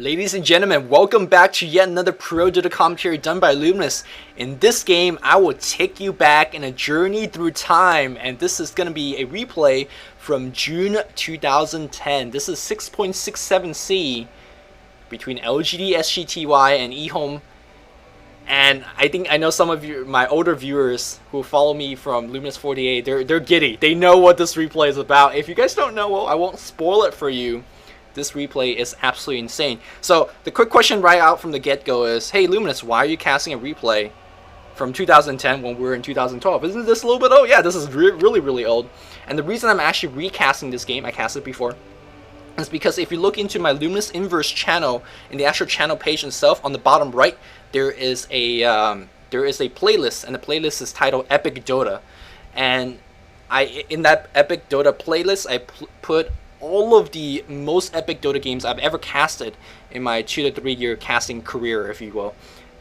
Ladies and gentlemen, welcome back to yet another Pro Dota commentary done by Luminous. In this game, I will take you back in a journey through time, and this is going to be a replay from June 2010. This is 6.67C between LGD SGTY and eHome. And I know some of you, my older viewers who follow me from Luminous 48, they're giddy. They know what this replay is about. If you guys don't know, well, I won't spoil it for you. This replay is absolutely insane. So the quick question right out from the get-go is, hey Luminous, why are you casting a replay from 2010 when we were in 2012? Isn't this a little bit old? Yeah, this is really old. And the reason I'm actually recasting this game, I cast it before, is because if you look into my Luminous Inverse channel, in the actual channel page itself, on the bottom right, there is a playlist, and the playlist is titled Epic Dota. And in that Epic Dota playlist, I put all of the most epic Dota games I've ever casted in my 2 to 3 year casting career, if you will.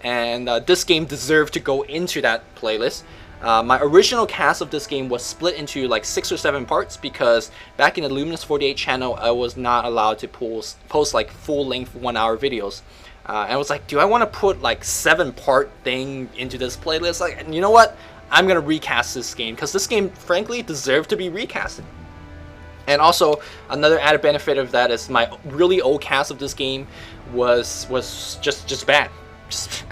And this game deserved to go into that playlist. My original cast of this game was split into like 6 or 7 parts because back in the Luminous 48 channel, I was not allowed to post like full-length 1-hour videos. And I was like, do I want to put like 7-part thing into this playlist? Like, you know what? I'm gonna recast this game because this game, frankly, deserved to be recasted. And also, another added benefit of that is my really old cast of this game was just bad. Just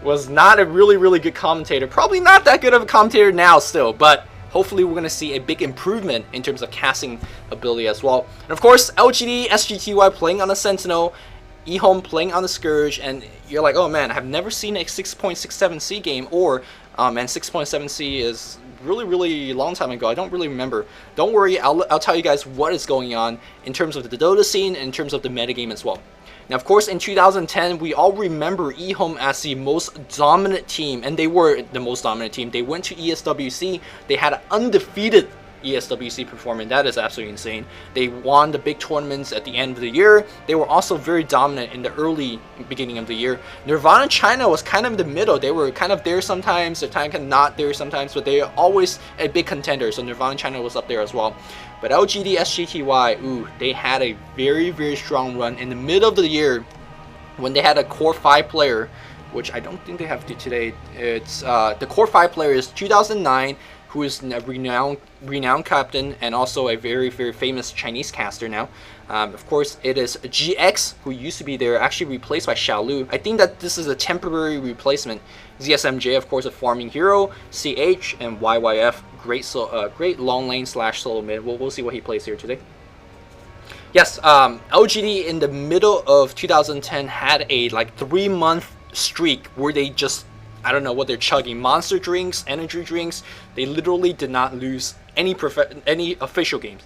was not a really good commentator. Probably not that good of a commentator now still, but hopefully we're going to see a big improvement in terms of casting ability as well. And of course, LGD, SGTY playing on the Sentinel, eHome playing on the Scourge, and you're like, oh man, I've never seen a 6.67C game, or and 6.7C is really long time ago. I don't really remember. Don't worry, I'll tell you guys what is going on in terms of the Dota scene and in terms of the metagame as well. Now, of course, in 2010, we all remember eHome as the most dominant team, and they were the most dominant team. They went to ESWC. They had an undefeated ESWC performance. That is absolutely insane. They won the big tournaments at the end of the year. They were also very dominant in the early beginning of the year. Nirvana China was kind of in the middle. They were kind of there sometimes, they're kind of not there sometimes, but they are always a big contender. So Nirvana China was up there as well. But LGD SGTY, ooh, they had a very strong run in the middle of the year when they had a core 5 player, which I don't think they have today. It's the core 5 player is 2009, who is a renowned captain and also a very famous Chinese caster now. Of course, it is GX, who used to be there, actually replaced by Xiaolu. I think that this is a temporary replacement. ZSMJ, of course, a farming hero. CH and YYF, great long lane / solo mid. We'll see what he plays here today. Yes, LGD in the middle of 2010 had a like 3-month streak where they just, I don't know what they're chugging, monster drinks, energy drinks. They literally did not lose any official games.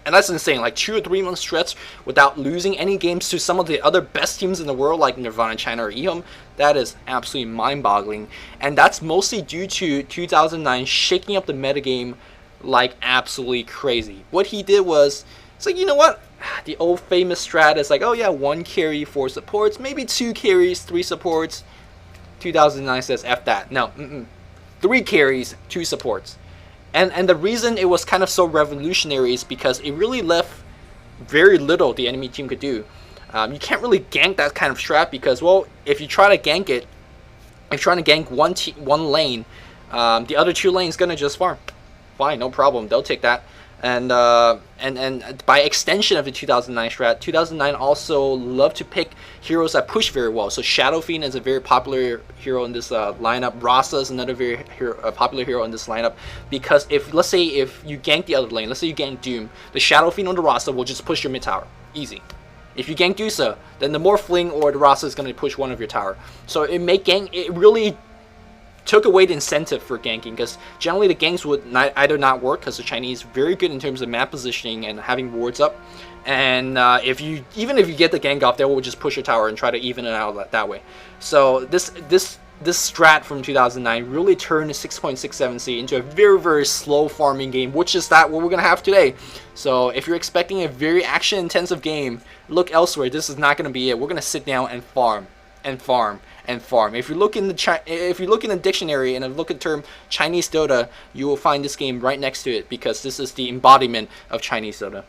And that's insane, like 2 or 3 month stretch without losing any games to some of the other best teams in the world like Nirvana China or eHome. That is absolutely mind-boggling. And that's mostly due to 2009 shaking up the metagame like absolutely crazy. What he did was, it's like, you know what? The old famous strat is like, oh yeah, 1 carry, 4 supports, maybe 2 carries, 3 supports. 2009 says F that. No, 3 carries, 2 supports. And the reason it was kind of so revolutionary is because it really left very little the enemy team could do. You can't really gank that kind of strat because, well, if you try to gank it, if you're trying to gank one lane, the other 2 lanes gonna just farm. Fine, no problem, they'll take that. And by extension of the 2009 strat, 2009 also loved to pick heroes that push very well. So Shadow Fiend is a very popular hero in this lineup. Rasa is another very popular hero in this lineup because let's say if you gank the other lane, let's say you gank Doom, the Shadow Fiend or the Rasa will just push your mid tower, easy. If you gank Dusa, then the Morphling or the Rasa is going to push one of your tower. So it really took away the incentive for ganking because generally the ganks would either not work because the Chinese are very good in terms of map positioning and having wards up, and even if you get the gank off, they will just push your tower and try to even it out that way. So this strat from 2009 really turned the 6.67C into a very slow farming game, which is what we're gonna have today. So if you're expecting a very action intensive game, look elsewhere. This is not gonna be it. We're gonna sit down and farm and farm and farm. If you look in the dictionary and look at the term Chinese Dota, you will find this game right next to it because this is the embodiment of Chinese Dota.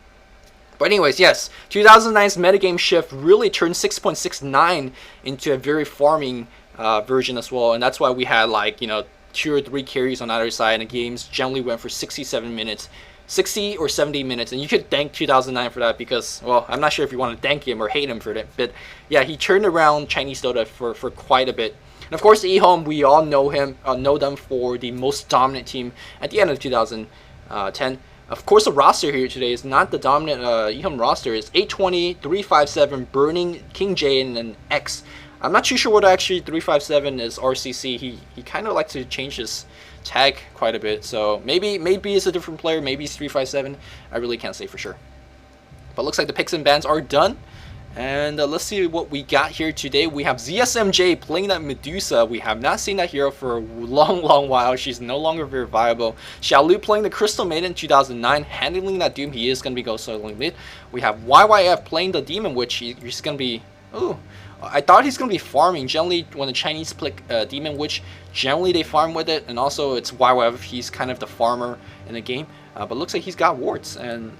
But anyways, yes, 2009's metagame shift really turned 6.69 into a very farming version as well, and that's why we had like, you know, 2 or 3 carries on either side, and the games generally went for 67 minutes. 60 or 70 minutes, and you could thank 2009 for that because, well, I'm not sure if you want to thank him or hate him for that, but yeah, he turned around Chinese Dota for quite a bit. And of course, eHome, we all know them for the most dominant team at the end of 2010. Of course, the roster here today is not the dominant eHome roster. It's 820, 357, Burning, King J, and then X. I'm not too sure what actually 357 is RCC. He kind of likes to change his tag quite a bit, so maybe it's a different player, maybe it's 357. I really can't say for sure. But looks like the picks and bans are done, and let's see what we got here today. We have ZSMJ playing that Medusa. We have not seen that hero for a long while. She's no longer very viable. Xiaolu playing the Crystal Maiden 2009, handling that Doom. He is going to be go soloing mid. We have YYF playing the Demon Witch. He's going to be, ooh, I thought he's going to be farming. Generally, when the Chinese pick Demon Witch, generally they farm with it, and also it's YYF. He's kind of the farmer in the game, but looks like he's got wards, and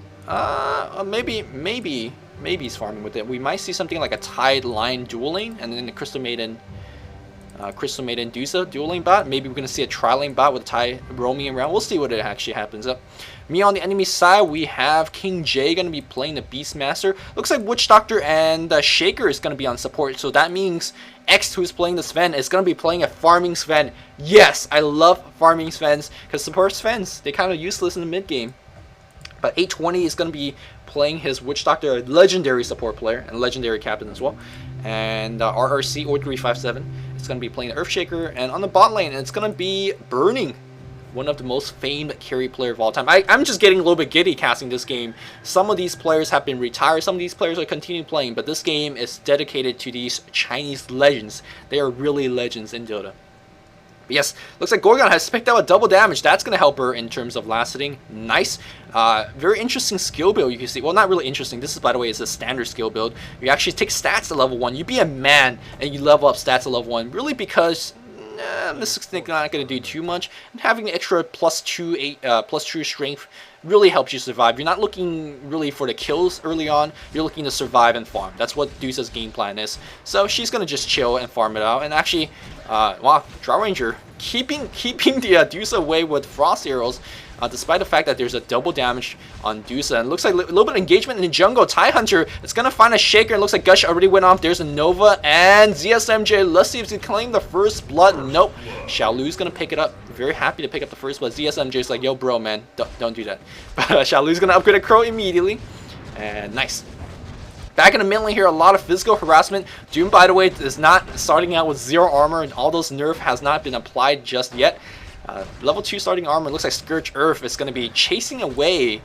maybe he's farming with it. We might see something like a Tide Line dueling, and then the Crystal Maiden Dusa dueling bot. Maybe we're going to see a tri-lane bot with Tide roaming around. We'll see what it actually happens up. Me on the enemy side, we have King J going to be playing the Beastmaster. Looks like Witch Doctor and Shaker is going to be on support. So that means X, who's playing the Sven, is going to be playing a farming Sven. Yes, I love farming Svens because support Svens, they're kind of useless in the mid game. But 820 is going to be playing his Witch Doctor, a legendary support player and legendary captain as well. And RRC or 357 is going to be playing the Earthshaker. And on the bot lane, it's going to be Burning, one of the most famed carry player of all time. I'm just getting a little bit giddy casting this game. Some of these players have been retired. Some of these players are continuing playing. But this game is dedicated to these Chinese legends. They are really legends in Dota. But yes, looks like Gorgon has picked out a double damage. That's going to help her in terms of last hitting. Nice. Very interesting skill build you can see. Well, not really interesting. This is, by the way, is a standard skill build. You actually take stats to level 1. You be a man and you level up stats to level 1. Really because Mystic Snake not going to do too much. And having the extra +2 strength really helps you survive. You're not looking really for the kills early on. You're looking to survive and farm. That's what Dusa's game plan is. So she's going to just chill and farm it out. And actually, wow, Drow Ranger keeping the Dusa away with Frost Arrows. Despite the fact that there's a double damage on Dusa. And it looks like a little bit of engagement in the jungle. Tidehunter is going to find a Shaker. It looks like Gush already went off. There's a Nova and ZSMJ. Let's see if he can claim the first blood. Nope. Xiaolu's going to pick it up. Very happy to pick up the first blood. ZSMJ is like, yo, bro, man, don't do that. But Xiaolu's going to upgrade a Crow immediately. And nice. Back in the mid lane here, a lot of physical harassment. Doom, by the way, is not starting out with 0 armor, and all those nerf has not been applied just yet. Level 2 starting armor. Looks like Scourge Earth is going to be chasing away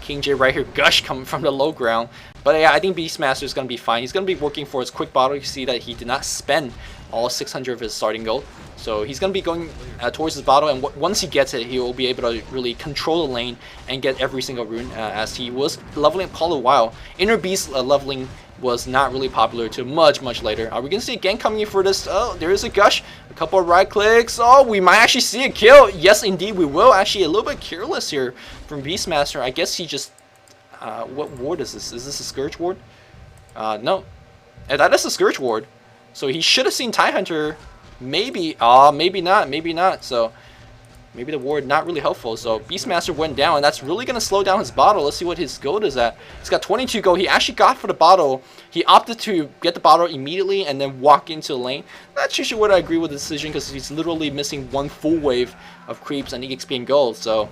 King J right here. Gush coming from the low ground. But yeah, I think Beastmaster is going to be fine. He's going to be working for his quick bottle. You see that he did not spend all 600 of his starting gold. So he's going to be going towards his bottle, and once he gets it, he will be able to really control the lane and get every single rune, as he was leveling up Call a while. Inner Beast leveling was not really popular until much later. Are we going to see a gank coming in for this? Oh, there is a Gush. A couple of right clicks. Oh, we might actually see a kill. Yes, indeed, we will. Actually, a little bit careless here from Beastmaster. I guess he just... what ward is this? Is this a Scourge ward? No. That is a Scourge ward. So he should have seen Tidehunter. Maybe. Maybe not. So maybe the ward not really helpful. So Beastmaster went down, and that's really going to slow down his bottle. Let's see what his gold is at. He's got 22 gold. He actually got for the bottle. He opted to get the bottle immediately and then walk into the lane. Not too sure what I agree with the decision, because he's literally missing one full wave of creeps and EXP and gold. So,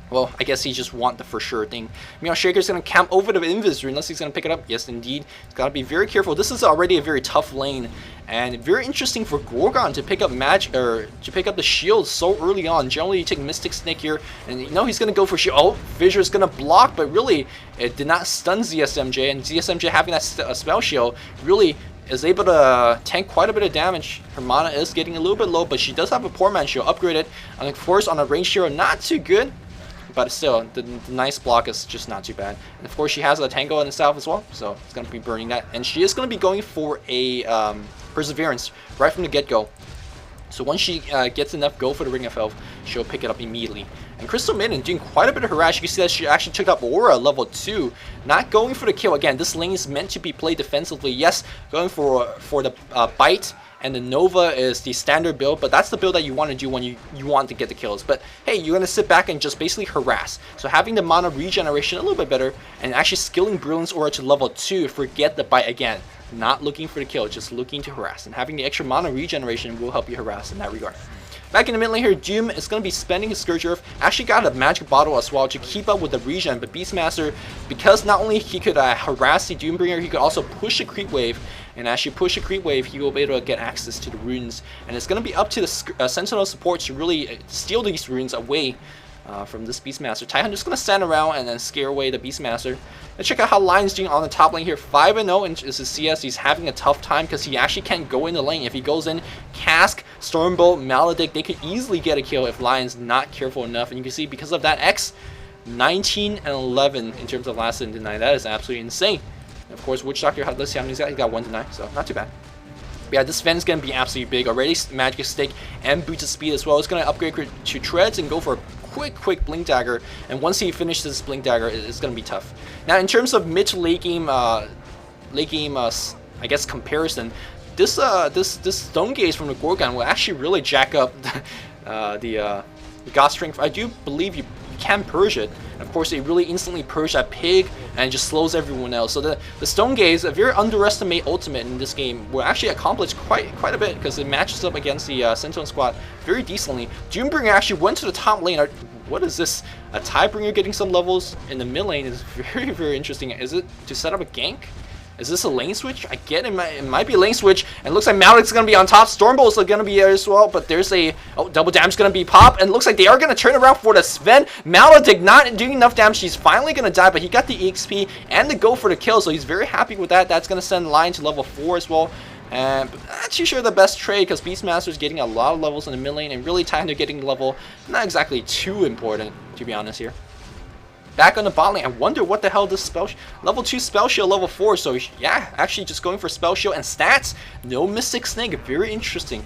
well, I guess he just want the for sure thing. Meanwhile, Shaker's going to camp over the Invis rune unless he's going to pick it up. Yes, indeed. He's got to be very careful. This is already a very tough lane, and very interesting for Gorgon to pick up the shield so early on. Generally, you take Mystic Snake here, and you know he's going to go for shield. Oh, Fissure's going to block, but really, it did not stun ZSMJ, and ZSMJ having that spell shield really is able to tank quite a bit of damage. Her mana is getting a little bit low, but she does have a Poor Man shield upgraded. And of course, on a range hero, not too good. But still, the nice block is just not too bad. And of course, she has a Tango in itself as well, so it's going to be burning that. And she is going to be going for a Perseverance right from the get-go. So once she gets enough gold for the Ring of Health, she'll pick it up immediately. And Crystal Maiden doing quite a bit of harass. You can see that she actually took up Aura level 2. Not going for the kill. Again, this lane is meant to be played defensively. Yes, going for the bite. And the Nova is the standard build, but that's the build that you want to do when you want to get the kills. But hey, you're going to sit back and just basically harass. So having the mana regeneration a little bit better, and actually skilling Brilliance Aura to level 2, forget the bite again. Not looking for the kill, just looking to harass. And having the extra mana regeneration will help you harass in that regard. Back in the mid lane here, Doom is going to be spending his Scourge Earth. Actually got a magic bottle as well to keep up with the regen, but Beastmaster, because not only he could harass the Doombringer, he could also push a creep wave. And as you push a creep wave, he will be able to get access to the runes. And it's going to be up to the Sentinel support to really steal these runes away from this Beastmaster. Tyhunter's going to stand around and then scare away the Beastmaster. Let's check out how Lion's doing on the top lane here. 5-0 in his CS. He's having a tough time because he actually can't go in the lane. If he goes in, Cask, Stormbolt, Maledict, they could easily get a kill if Lion's not careful enough. And you can see because of that X, 19 and 11 in terms of last hit deny. That is absolutely insane. And of course, Witch Doctor, let's see how many he's got. He's got 1 deny, so not too bad. But yeah, this Sven's going to be absolutely big. Already Magic Stick and Boots of Speed as well. It's going to upgrade to Treads and go for a quick Blink Dagger, and once he finishes this Blink Dagger, it's going to be tough. Now, in terms of mid to late game, I guess comparison, this Stone Gaze from the Gorgon will actually really jack up the God Strength. I do believe you can purge it. Of course, it really instantly purge that pig and just slows everyone else. So the Stone Gaze, a very underestimated ultimate in this game, will actually accomplish quite a bit because it matches up against the Sentinel squad very decently. Doombringer actually went to the top lane. What is this? A Tidebringer getting some levels in the mid lane is very interesting. Is it to set up a gank? Is this a lane switch? I get it might be a lane switch. And it looks like Maledict's going to be on top. Stormbolt is going to be there as well. But there's a... Oh, double damage going to be pop. And it looks like they are going to turn around for the Sven. Maledict not doing enough damage. He's finally going to die. But he got the EXP and the go for the kill. So he's very happy with that. That's going to send Lion to level 4 as well. And not too sure the best trade because Beastmaster is getting a lot of levels in the mid lane. And really Tyhunter getting level. Not exactly too important, to be honest here. Back on the bot lane, I wonder what the hell this spell... Level 2 Spell Shield, level 4. So, yeah, actually just going for Spell Shield and stats. No Mystic Snake. Very interesting.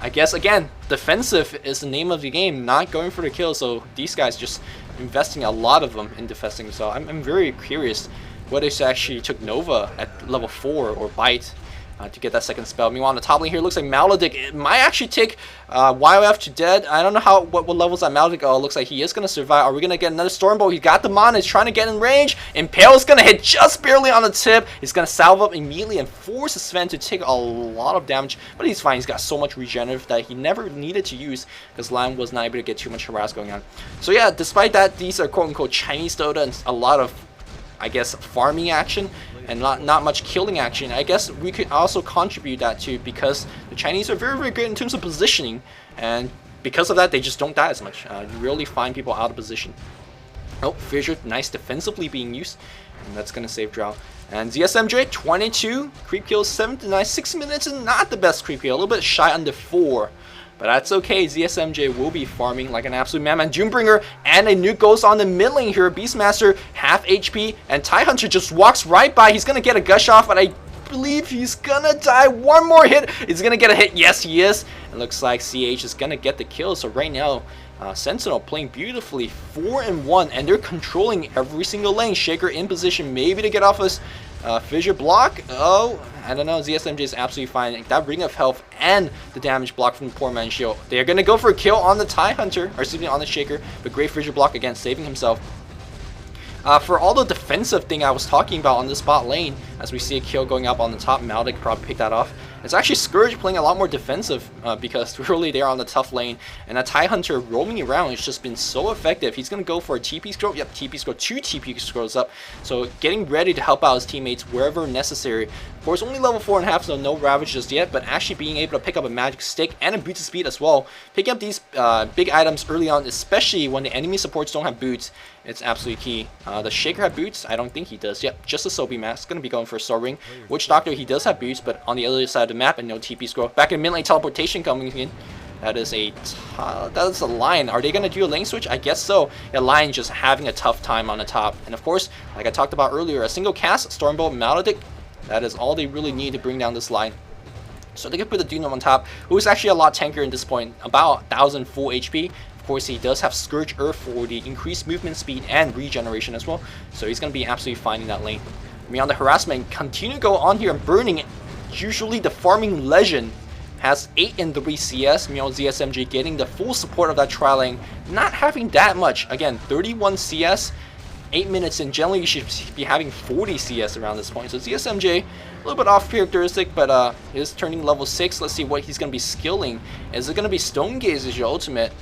I guess, again, defensive is the name of the game. Not going for the kill. So, these guys just investing a lot of them in defending. So, I'm very curious whether they actually took Nova at level 4 or Bite to get that second spell. Meanwhile, on the top lane here, looks like Maledict. It might actually take YOF to dead. I don't know what levels that Maledict. Oh, it looks like he is going to survive. Are we going to get another Stormbolt? He got the mana. He's trying to get in range. Impale is going to hit just barely on the tip. He's going to salve up immediately and force Sven to take a lot of damage. But he's fine. He's got so much regenerative that he never needed to use because Lion was not able to get too much harass going on. So yeah, despite that, these are quote-unquote Chinese Dota and a lot of, I guess, farming action and not much killing action. I guess we could also contribute that to because the Chinese are very good in terms of positioning, and because of that they just don't die as much. You rarely find people out of position. Oh, Fissure, nice defensively being used, and that's gonna save Drow. And ZSMJ 22 creep kills, 7 to 9, 6 minutes is not the best creep kill, a little bit shy under 4. But that's okay, ZSMJ will be farming like an absolute madman. Doombringer and a nuke goes on the mid lane here. Beastmaster, half HP, and Tyhunter just walks right by. He's going to get a gush off, but I believe he's going to die. One more hit. He's going to get a hit. Yes, he is. It looks like CH is going to get the kill. So right now, Sentinel playing beautifully, 4-1, and they're controlling every single lane. Shaker in position, maybe to get off his Fissure block. Oh, I don't know. ZSMJ is absolutely fine. That Ring of Health and the damage block from the Poor Man's Shield. They are going to go for a kill on the Tyhunter, or excuse me, on the Shaker, but great Fissure block again, saving himself. For all the defensive thing I was talking about on this bot lane, as we see a kill going up on the top, Maledict probably picked that off. It's actually Scourge playing a lot more defensive because really they're on the tough lane. And that Tyhunter roaming around has just been so effective. He's going to go for a TP scroll. Yep, TP scroll, 2 TP scrolls up. So getting ready to help out his teammates wherever necessary. Of course, only level 4.5, so no Ravage just yet, but actually being able to pick up a Magic Stick and a Boots of Speed as well. Picking up these big items early on, especially when the enemy supports don't have boots, it's absolutely key. The Shaker have boots? I don't think he does. Yep, just a Sobi mask. Going to be going for a Soul Ring. Witch Doctor, he does have boots, but on the other side of the map and no TP scroll. Back in mid lane, teleportation coming in. That is a Lion. Are they going to do a lane switch? I guess so. Yeah, Lion just having a tough time on the top. And of course, like I talked about earlier, a single cast, Stormbolt, Maledict, that is all they really need to bring down this line. So they can put the Dino on top, who is actually a lot tankier at this point, about 1,000 full HP. Of course, he does have Scourge Earth for the increased movement speed and regeneration as well. So he's going to be absolutely fine in that lane. On the harassment, continue to go on here and burning it. Usually the farming legend has 8 and 3 CS. ZSMG getting the full support of that trial lane, not having that much. Again, 31 CS, 8 minutes in. Generally, you should be having 40 CS around this point. So ZSMJ, a little bit off characteristic, but is turning level 6. Let's see what he's going to be skilling. Is it going to be Stone Gaze as your ultimate?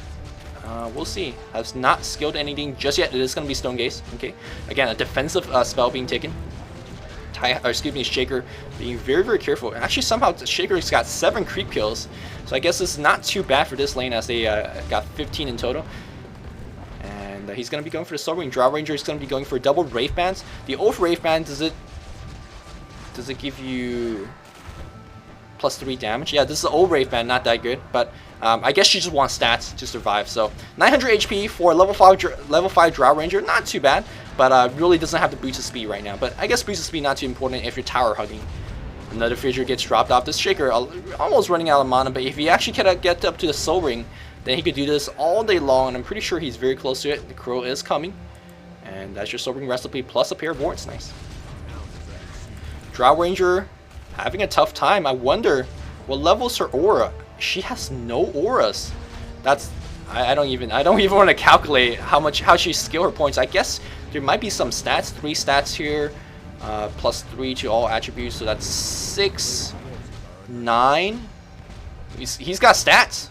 We'll see. Has not skilled anything just yet. It is going to be Stone Gaze. Okay. Again, a defensive spell being taken. Shaker being very, very careful. Actually, somehow Shaker's got 7 creep kills. So I guess it's not too bad for this lane as they got 15 in total. And he's going to be going for the Sobering. Drow Ranger is going to be going for double Wraith Bands. The old Wraith Band, does it give you +3 damage? Yeah, this is the old Wraith Band, not that good. But I guess she just wants stats to survive. So 900 HP for level 5 Drow Ranger, not too bad. But really doesn't have the boost of speed right now. But I guess boost of speed not too important if you're tower hugging. Another fissure gets dropped off. This Shaker almost running out of mana, but if he actually can get up to the Sobering, then he could do this all day long, and I'm pretty sure he's very close to it. The Crow is coming, and that's your Sobering recipe plus a pair of wards. Nice. Drow Ranger having a tough time. I wonder what levels her aura. She has no auras. That's I don't even want to calculate how she skill her points. I guess there might be some stats, 3 stats here, +3 to all attributes, so that's 6, 9. He's got stats.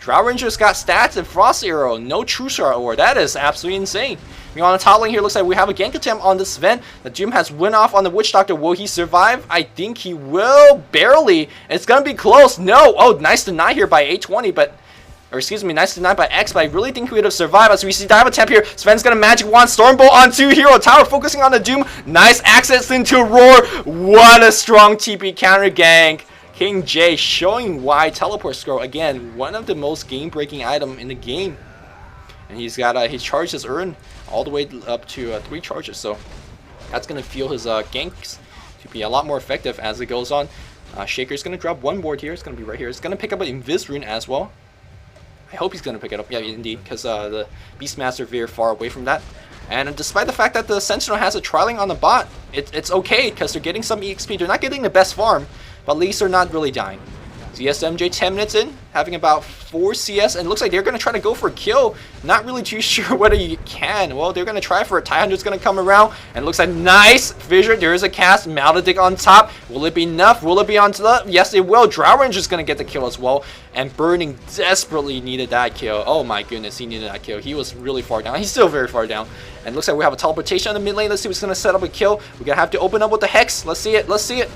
Drow Ranger's got stats and Frost Arrow, no True Shard Ore. That is absolutely insane. On the top lane here, looks like we have a gank attempt on this Sven. The Doom has went off on the Witch Doctor. Will he survive? I think he will, barely. It's gonna be close. No. Oh, nice deny here by 820, but. Or excuse me, nice deny by X, but I really think he would have survived. As we see dive attempt here, Sven's gonna Magic Wand, Stormbolt onto Hero Tower, focusing on the Doom. Nice access into Roar. What a strong TP counter gank. King J showing why Teleport Scroll, again, one of the most game-breaking item in the game. And he's got his charges earned all the way up to 3 charges, so that's gonna fuel his ganks to be a lot more effective as it goes on. Shaker's gonna drop 1 ward here. It's gonna be right here. It's gonna pick up an Invis Rune as well. I hope he's going to pick it up. Yeah, indeed, because the Beastmaster very far away from that. And despite the fact that the Sentinel has a trialing on the bot, it's okay because they're getting some EXP. They're not getting the best farm, but at least they're not really dying. ZSMJ 10 minutes in, having about 4 CS, and it looks like they're going to try to go for a kill. Not really too sure whether you can. Well, they're going to try for it. Tyhunter's going to come around, and it looks like nice fissure. There is a cast. Maledict on top. Will it be enough? Will it be on top? Yes, it will. Drow Ranger's going to get the kill as well, and Burning desperately needed that kill. Oh my goodness, he needed that kill. He was really far down. He's still very far down. And it looks like we have a teleportation on the mid lane. Let's see what's going to set up a kill. We're going to have to open up with the Hex. Let's see it. Let's see it.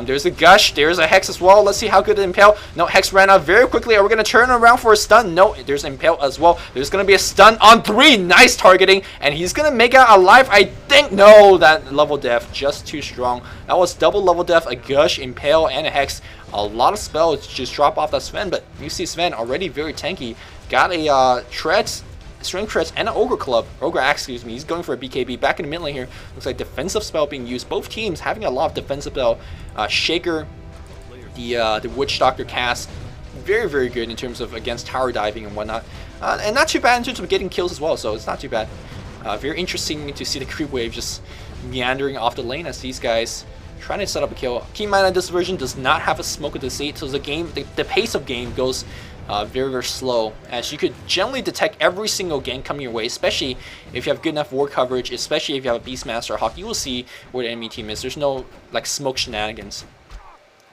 There's a Gush, there's a Hex as well. Let's see how good the Impale. No, Hex ran out very quickly. Are we going to turn around for a stun? No, there's Impale as well. There's going to be a stun on 3. Nice targeting. And he's going to make out alive, I think. No, that level death, just too strong. That was double level death, a Gush, Impale, and a Hex. A lot of spells just drop off that Sven, but you see Sven already very tanky. Got a Treads, Strength Treads, and an Ogre Axe, excuse me. He's going for a BKB. Back in the mid lane here, looks like defensive spell being used. Both teams having a lot of defensive spell. Shaker, the Witch Doctor cast, very, very good in terms of against tower diving and whatnot. And not too bad in terms of getting kills as well, so it's not too bad. Very interesting to see the creep wave just meandering off the lane as these guys trying to set up a kill. Keep in mind that this version does not have a Smoke of Deceit, so the pace of game goes very, very slow, as you could generally detect every single gank coming your way, especially if you have good enough ward coverage, especially if you have a Beastmaster or Hawk. You will see where the enemy team is. There's no like smoke shenanigans.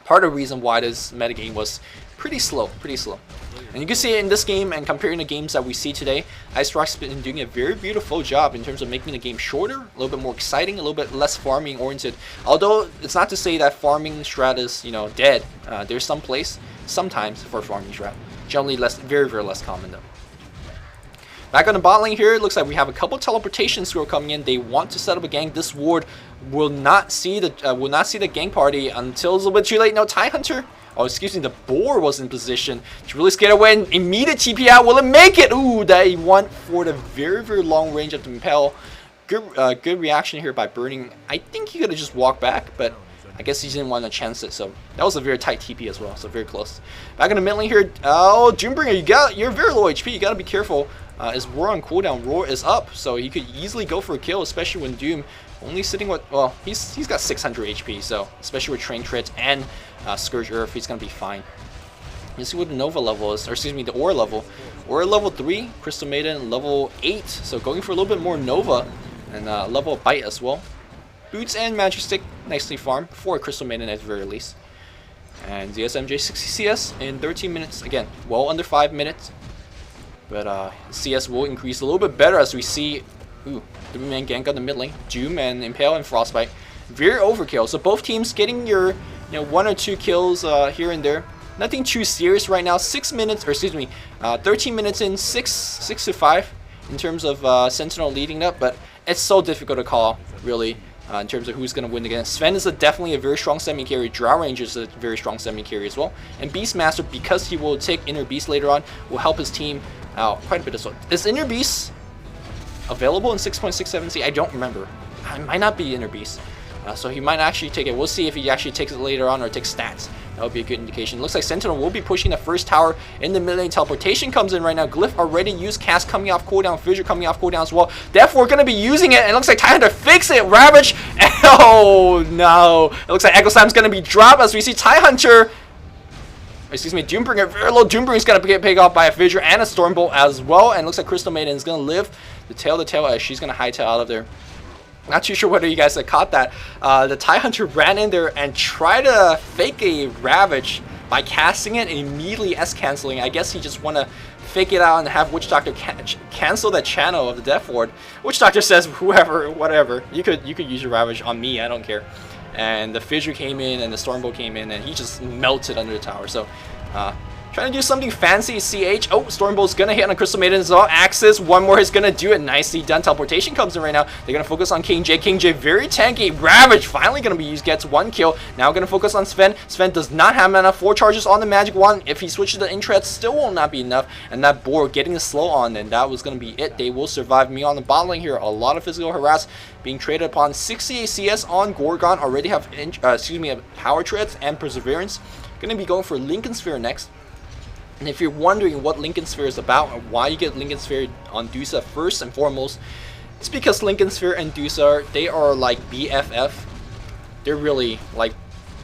Part of the reason why this metagame was pretty slow. And you can see it in this game, and comparing the games that we see today, IceRock's been doing a very beautiful job in terms of making the game shorter, a little bit more exciting, a little bit less farming oriented. Although it's not to say that farming strat is, you know, dead. There's some place sometimes for farming strat. Generally very, very less common though. Back on the bot lane here, it looks like we have a couple teleportations who are coming in. They want to set up a gank. This ward will not see the gank party until it's a little bit too late. No, Tidehunter. Oh, excuse me, the Boar was in position to really scare away and immediate TP out. Will it make it? Ooh, they went for the very, very long range of the Impale. Good reaction here by Burning. I think he could have just walked back, but I guess he didn't want to chance it, so that was a very tight TP as well, so very close. Back in the mid lane here. Oh, Doombringer, you're very low HP. You gotta be careful. Is Roar on cooldown? Roar is up, so he could easily go for a kill, especially when Doom only sitting with, well, he's got 600 HP, so especially with Train Treads and Scourge Earth, he's gonna be fine. Let's see what the Nova level is, or excuse me, the Aura level. Aura level 3, Crystal Maiden level 8, so going for a little bit more Nova, and level of Bite as well. Boots and Magic Stick, nicely farmed, for Crystal Maiden at the very least. And ZSMJ 60 CS in 13 minutes, again, well under 5 minutes. But CS will increase a little bit better as we see, ooh, the man gank on the mid lane, Doom and Impale and Frostbite. Very overkill, so both teams getting your 1 or 2 kills here and there. Nothing too serious right now. 6 minutes, or excuse me, 13 minutes in, 6 to 5 in terms of Sentinel leading up, but it's so difficult to call, really. In terms of who's going to win again. Sven is definitely a very strong semi-carry. Drow Ranger is a very strong semi-carry as well. And Beastmaster, because he will take Inner Beast later on, will help his team out quite a bit as well. Is Inner Beast available in 6.67C? I don't remember. It might not be Inner Beast. So he might actually take it. We'll see if he actually takes it later on or takes stats. That would be a good indication. Looks like Sentinel will be pushing the first tower in the mid lane. Teleportation comes in right now. Glyph already used. Cast coming off cooldown. Fissure coming off cooldown as well. Therefore, we're going to be using it. And it looks like Tidehunter fix it. Ravage. Oh, no. It looks like Echo Slam's going to be dropped as we see Tidehunter. Excuse me, Doombringer. Very low. Doombringer's going to get picked off by a Fissure and a Stormbolt as well. And it looks like Crystal Maiden is going to live. The tail as she's going to hightail out of there. Not too sure whether you guys have caught that. The Tidehunter ran in there and tried to fake a Ravage by casting it and immediately S-canceling. I guess he just want to fake it out and have Witch Doctor cancel that channel of the Death Ward. Witch Doctor says, whoever, whatever, you could use your Ravage on me, I don't care. And the Fissure came in and the Stormbolt came in and he just melted under the tower. So, trying to do something fancy, CH. Oh, Stormbolt's gonna hit on a Crystal Maiden as well. Axis, one more is gonna do it. Nicely done. Teleportation comes in right now. They're gonna focus on King J. King J, very tanky. Ravage finally gonna be used, gets 1 kill. Now gonna focus on Sven. Sven does not have enough. 4 charges on the Magic Wand. If he switches to Intread, still will not be enough. And that board getting the slow on, and that was gonna be it. They will survive. Me on the bot lane here. A lot of physical harass being traded upon. 68 CS on Gorgon. Already have, Power Treads and Perseverance. Gonna be going for Linken Sphere next. And if you're wondering what Linken Sphere is about and why you get Linken Sphere on Dusa first and foremost, it's because Linken Sphere and Dusa, they are like BFF. They're really like,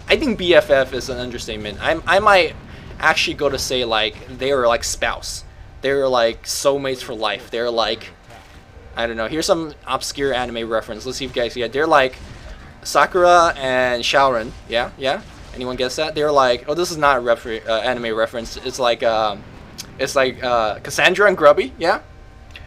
I think BFF is an understatement. I might actually go to say like they are like spouse. They're like soulmates for life. They're like, I don't know. Here's some obscure anime reference. Let's see if you guys get. They're like Sakura and Shaoran. Yeah. Anyone guess that? They're like, oh, this is not a anime reference. It's like Cassandra and Grubby. Yeah,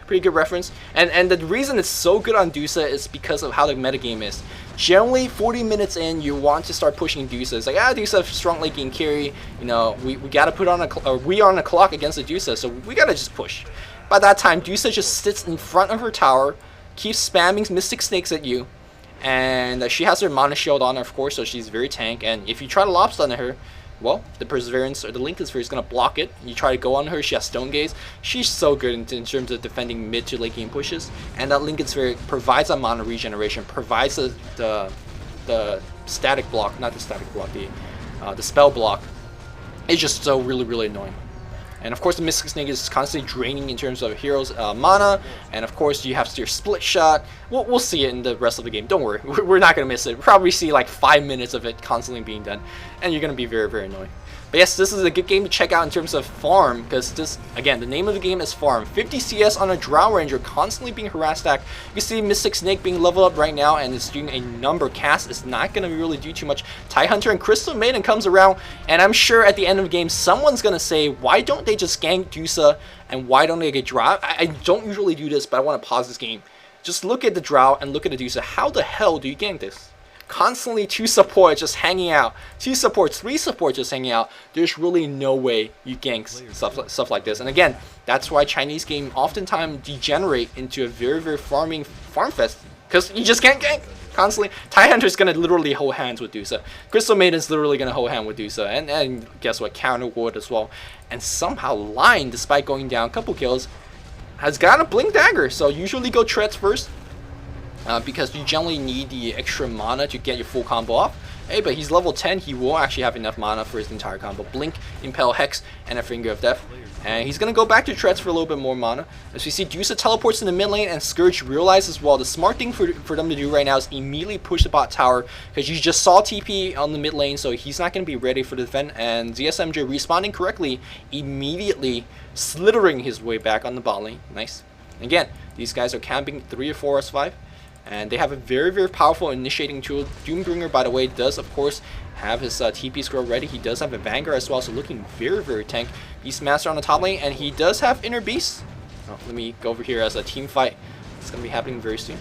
pretty good reference. And the reason it's so good on Dusa is because of how the metagame is. Generally, 40 minutes in, you want to start pushing Dusa. It's like, Dusa strong late game carry. You know, we gotta put on we are on a clock against the Dusa, so we gotta just push. By that time, Dusa just sits in front of her tower, keeps spamming Mystic Snakes at you. And she has her Mana Shield on her, of course, so she's very tank. And if you try to lob stun her, well, the Perseverance or the Linken Sphere is going to block it. You try to go on her, she has Stone Gaze. She's so good in terms of defending mid to late game pushes. And that Linken Sphere provides a mana regeneration, provides the static block, not the static block, the spell block. It's just so really annoying. And of course the Mystic Snake is constantly draining in terms of heroes' mana. And of course you have your split shot. We'll see it in the rest of the game. Don't worry, we're not going to miss it. We'll probably see like 5 minutes of it constantly being done. And you're going to be very annoying. But yes, this is a good game to check out in terms of farm, because this, again, the name of the game is farm. 50 CS on a Drow Ranger, constantly being harassed stack. You can see Mystic Snake being leveled up right now, and it's doing a number cast. It's not going to really do too much. Tidehunter and Crystal Maiden comes around, and I'm sure at the end of the game, someone's going to say, why don't they just gank Dusa, and why don't they get Drow? I don't usually do this, but I want to pause this game. Just look at the Drow and look at the Dusa. How the hell do you gank this? Constantly 2 supports just hanging out, 2 supports, 3 supports just hanging out. There's really no way you gank stuff like this. And again, that's why Chinese game oftentimes degenerate into a very farm fest, because you just can't gank constantly. Tidehunter's gonna literally hold hands with Dusa. Crystal Maiden's literally gonna hold hand with Dusa, and guess what, Counter Ward as well. And somehow Lion, despite going down a couple kills, has got a Blink Dagger. So usually go Treads first. Because you generally need the extra mana to get your full combo off. Hey, but he's level 10. He will actually have enough mana for his entire combo. Blink, Impel, Hex, and a Finger of Death. And he's going to go back to Treads for a little bit more mana. As we see, Dusa teleports in the mid lane, and Scourge realizes, well, the smart thing for them to do right now is immediately push the bot tower, because you just saw TP on the mid lane, so he's not going to be ready for the defend. And ZSMJ responding correctly, immediately slithering his way back on the bot lane. Nice. Again, these guys are camping 3 or 4 S5. And they have a very, very powerful initiating tool. Doombringer, by the way, does, of course, have his TP scroll ready. He does have a Vanguard as well, so looking very, very tank. Beastmaster on the top lane, and he does have Inner Beast. Oh, let me go over here as a team fight. It's going to be happening very soon.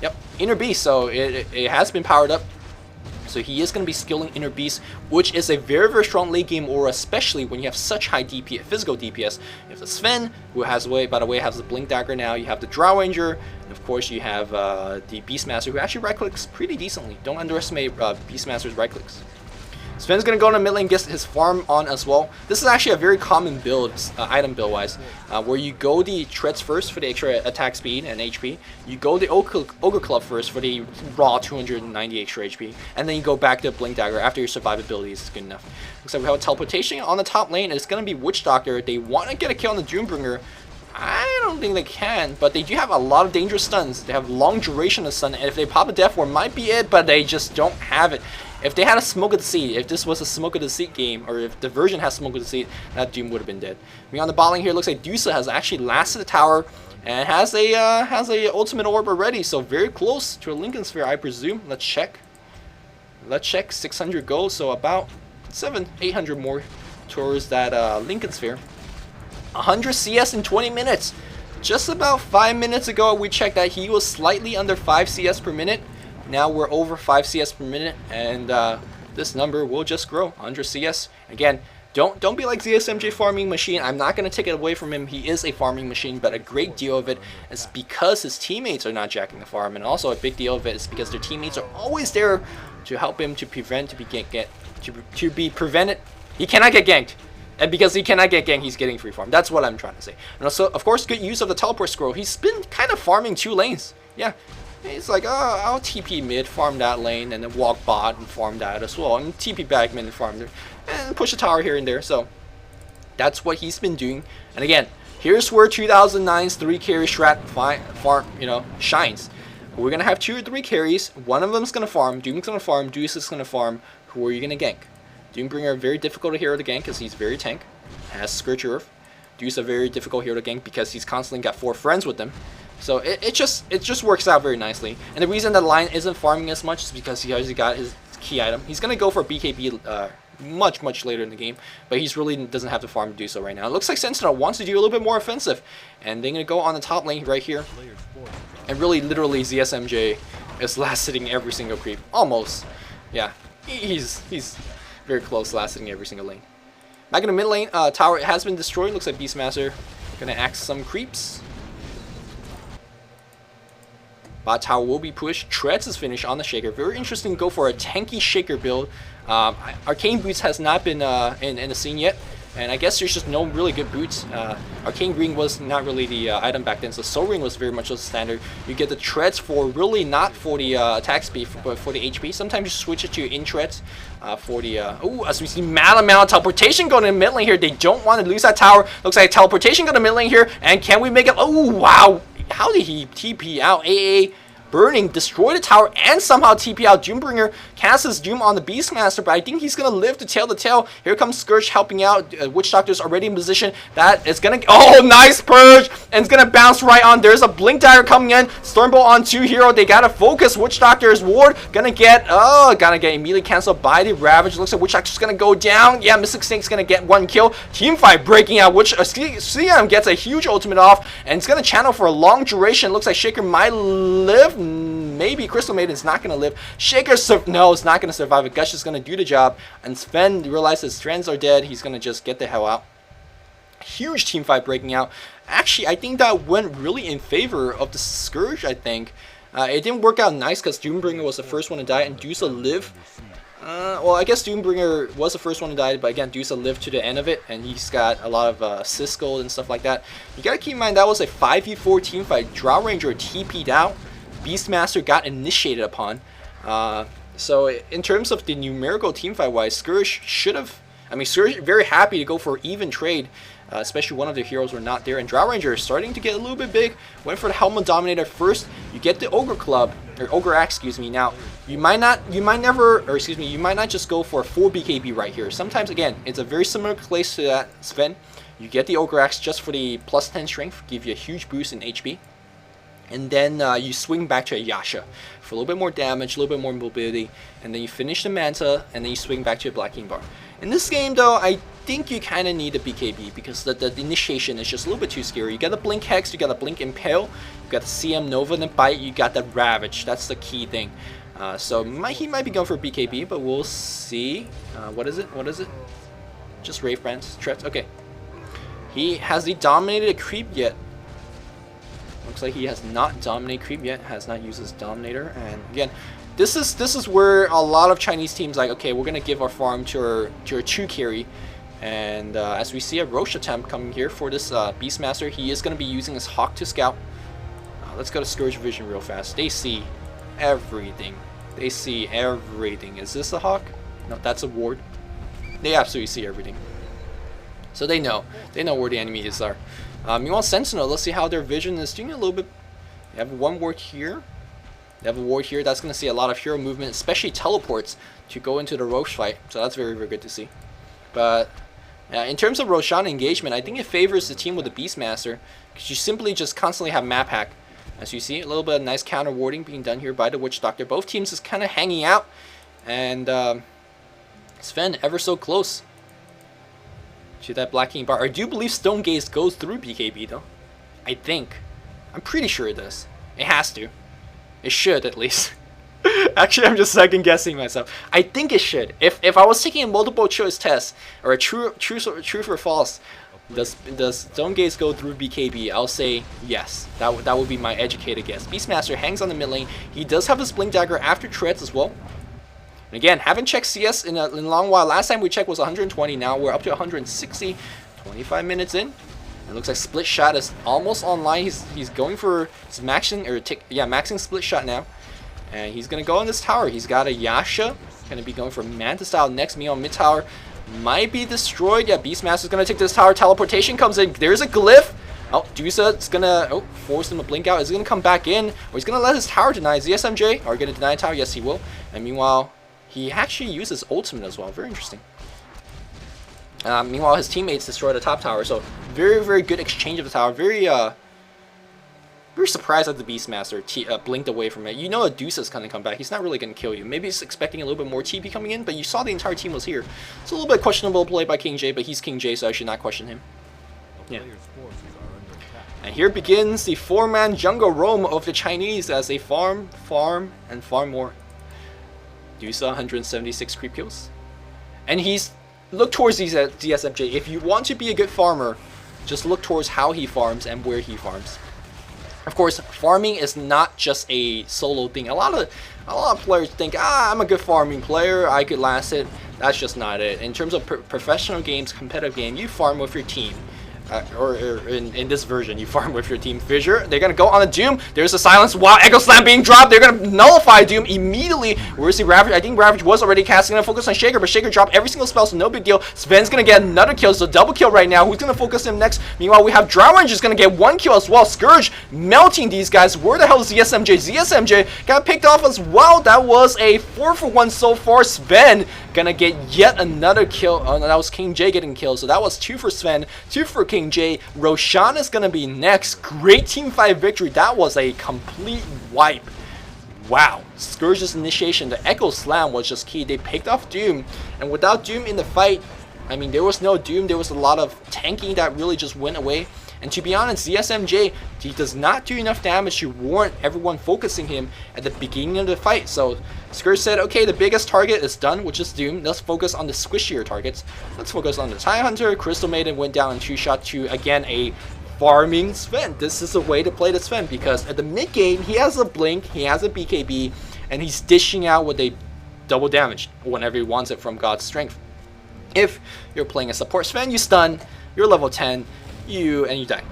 Yep, Inner Beast, so it has been powered up. So he is going to be skilling Inner Beast, which is a very, very strong late game aura, especially when you have such high DPS, physical DPS. You have the Sven, who has, by the way, has the Blink Dagger now. You have the Drow Ranger, and of course you have the Beastmaster, who actually right-clicks pretty decently. Don't underestimate Beastmaster's right-clicks. Sven's going to go in the mid lane, get his farm on as well. This is actually a very common build, item build-wise, where you go the Treads first for the extra attack speed and HP. You go the Ogre Club first for the raw 290 extra HP. And then you go back to Blink Dagger after your survivability is good enough. Looks like we have a teleportation on the top lane. It's going to be Witch Doctor. They want to get a kill on the Doombringer. I don't think they can, but they do have a lot of dangerous stuns. They have long duration of stun, and if they pop a Death Ward, might be it, but they just don't have it. If they had a Smoke of Deceit, if this was a Smoke of Deceit game, or if the version has Smoke of Deceit, that Doom would have been dead. Me on the bot lane here, looks like Dusa has actually lasted the tower, and has a ultimate orb already, so very close to a Lincoln Sphere, I presume. Let's check. 600 gold, so about 800 more towards that Lincoln Sphere. 100 CS in 20 minutes. Just about 5 minutes ago, we checked that he was slightly under 5 CS per minute. Now we're over 5 CS per minute, and this number will just grow. 100 CS. Again, don't be like ZSMJ farming machine. I'm not going to take it away from him. He is a farming machine, but a great deal of it is because his teammates are not jacking the farm, and also a big deal of it is because their teammates are always there to help him to be prevented. He cannot get ganked. And because he cannot get ganked, he's getting free farm. That's what I'm trying to say. And also, of course, good use of the teleport scroll. He's been kind of farming 2 lanes. Yeah. He's like, oh, I'll TP mid, farm that lane, and then walk bot and farm that as well. And TP back mid and farm there. And push a tower here and there. So, that's what he's been doing. And again, here's where 2009's 3 carry strat farm, shines. We're going to have 2 or 3 carries. One of them's going to farm. Doom's going to farm. Deuce is going to farm. Who are you going to gank? Doombringer, very difficult to hero to gank because he's very tank. Has Scourge Earth. Deuce a very difficult hero to gank because he's constantly got 4 friends with him. So it just works out very nicely. And the reason that Lion isn't farming as much is because he already got his key item. He's going to go for BKB much later in the game, but he's really doesn't have the farm to do so right now. It looks like Sentinel wants to do a little bit more offensive, and they're going to go on the top lane right here. And really, literally, ZSMJ is last sitting every single creep. Almost. Yeah, he's very close last sitting every single lane. Back in the mid lane, tower has been destroyed. Looks like Beastmaster going to axe some creeps. Bot tower will be pushed. Treads is finished on the Shaker. Very interesting to go for a tanky Shaker build. Arcane Boots has not been in the scene yet. And I guess there's just no really good boots. Arcane Ring was not really the item back then, so Soul Ring was very much the standard. You get the Treads for really not for the attack speed, but for the HP. Sometimes you switch it to in Treads for the... as we see mad amount of teleportation going in mid lane here. They don't want to lose that tower. Looks like teleportation going to mid lane here. And can we make it... Oh, wow. How did he TP out? AA Burning, destroy the tower, and somehow TP out. Doombringer casts his Doom on the Beastmaster, but I think he's going to live to tell the tale. Here comes Scourge helping out. Witch Doctor's already in position. That is going to... Oh, nice purge! And it's going to bounce right on. There's a Blink Dagger coming in. Stormbolt on 2 hero. They got to focus. Witch Doctor's ward going to get... Oh, going to get immediately canceled by the Ravage. Looks like Witch Doctor's going to go down. Yeah, Mystic Snake's going to get 1 kill. Teamfight breaking out. CM gets a huge ultimate off, and it's going to channel for a long duration. Looks like Shaker might live. Maybe Crystal Maiden's not going to live. Shaker, no, it's not going to survive. Gush is going to do the job. And Sven realizes his friends are dead. He's going to just get the hell out. Huge team fight breaking out. Actually, I think that went really in favor of the Scourge, I think. It didn't work out nice because Doombringer was the first one to die and Dusa lived. Well, I guess Doombringer was the first one to die, but again, Dusa lived to the end of it, and he's got a lot of Siskel and stuff like that. You gotta keep in mind that was a 5v4 team fight. Drow Ranger TP'd out. Beastmaster got initiated upon. So in terms of the numerical team fight wise, Scourge should have. I mean, Scourge very happy to go for even trade, especially one of their heroes were not there. And Drow Ranger is starting to get a little bit big. Went for the Helmet Dominator first. You get the Ogre Club or Ogre Axe, excuse me. Now you might not just go for a full BKB right here. Sometimes again, it's a very similar place to that Sven. You get the Ogre Axe just for the plus 10 strength, give you a huge boost in HP. And then you swing back to a Yasha for a little bit more damage, a little bit more mobility, and then you finish the Manta, and then you swing back to a Black King Bar. In this game, though, I think you kind of need a BKB because the initiation is just a little bit too scary. You got the Blink Hex, you got the Blink Impale, you got the CM Nova and the Bite, you got the Ravage. That's the key thing. So he might be going for a BKB, but we'll see. What is it? What is it? Just Rave Brands. Threats. Okay. He has he dominated a creep yet? Looks like he has not dominated creep yet, has not used his dominator. And again, this is where a lot of Chinese teams like, okay, we're gonna give our farm to our true carry. And as we see a Roche attempt coming here for this Beastmaster, he is gonna be using his Hawk to scout. Let's go to Scourge Vision real fast. They see everything. They see everything. Is this a Hawk? No, that's a ward. They absolutely see everything. So they know where the enemies are. Meanwhile, Sentinel, let's see how their vision is doing a little bit. They have one ward here. They have a ward here. That's going to see a lot of hero movement, especially teleports to go into the Roche fight. So that's very, very good to see. But in terms of Roshan engagement, I think it favors the team with the Beastmaster because you simply just constantly have map hack. As you see, a little bit of nice counter warding being done here by the Witch Doctor. Both teams is kind of hanging out. And Sven ever so close to that Black King Bar. I do believe Stone Gaze goes through BKB though. I think. I'm pretty sure it does. It has to. It should at least. Actually, I'm just second guessing myself. I think it should. If I was taking a multiple choice test or a true or false, does Stone Gaze go through BKB? I'll say yes. That would be my educated guess. Beastmaster hangs on the mid lane. He does have his Blink Dagger after treads as well. And again, haven't checked CS in a long while. Last time we checked was 120. Now we're up to 160. 25 minutes in. It looks like Split Shot is almost online. He's going for his maxing Split Shot now. And he's going to go on this tower. He's got a Yasha. Going to be going for Manta style next. Meow mid tower might be destroyed. Yeah, Beastmaster's going to take this tower. Teleportation comes in. There's a Glyph. Oh, Dusa is going to force him to blink out. Is he going to come back in? Or he's going to let his tower deny. Is the SMJ? Are going to deny tower? Yes, he will. And meanwhile, he actually uses ultimate as well. Very interesting. Meanwhile, his teammates destroy the top tower. So very, very good exchange of the tower. Very surprised that the Beastmaster blinked away from it. You know Adusa is going to come back. He's not really going to kill you. Maybe he's expecting a little bit more TP coming in, but you saw the entire team was here. It's a little bit questionable play by King J, but he's King J, so I should not question him. Yeah. And here begins the 4-man jungle roam of the Chinese as they farm, and farm more. Dusa 176 creep kills. And he's look towards these DSMJ. If you want to be a good farmer, just look towards how he farms and where he farms. Of course, farming is not just a solo thing. A lot of players think, I'm a good farming player, I could last it. That's just not it. In terms of professional games, competitive game, you farm with your team. Or in this version, you farm with your team. Fissure, they're gonna go on a Doom. There's a silence. Wow, Echo Slam being dropped. They're gonna nullify Doom immediately. Where's the Ravage? I think Ravage was already casting. Gonna focus on Shaker, but Shaker dropped every single spell, so no big deal. Sven's gonna get another kill, so double kill right now. Who's gonna focus him next? Meanwhile, we have Drow Ranger's gonna get one kill as well. Scourge melting these guys. Where the hell is ZSMJ? ZSMJ got picked off as well. That was a 4-for-1 so far. Sven gonna get yet another kill. That was King J getting killed, so that was 2 for Sven, 2 for King J. Roshan is gonna be next. Great team fight victory. That was a complete wipe. Wow. Scourge's initiation, the Echo Slam was just key. They picked off Doom, and without Doom in the fight, I mean, there was no Doom. There was a lot of tanking that really just went away. And to be honest, ZSMJ, he does not do enough damage to warrant everyone focusing him at the beginning of the fight. So Scourge said, okay, the biggest target is done, which is Doom. Let's focus on the squishier targets. Let's focus on the TIE Hunter. Crystal Maiden went down in 2-shot to, again, a farming Sven. This is a way to play the Sven because at the mid game, he has a Blink, he has a BKB, and he's dishing out with a double damage whenever he wants it from God's Strength. If you're playing a support Sven, you stun, you're level 10, you die.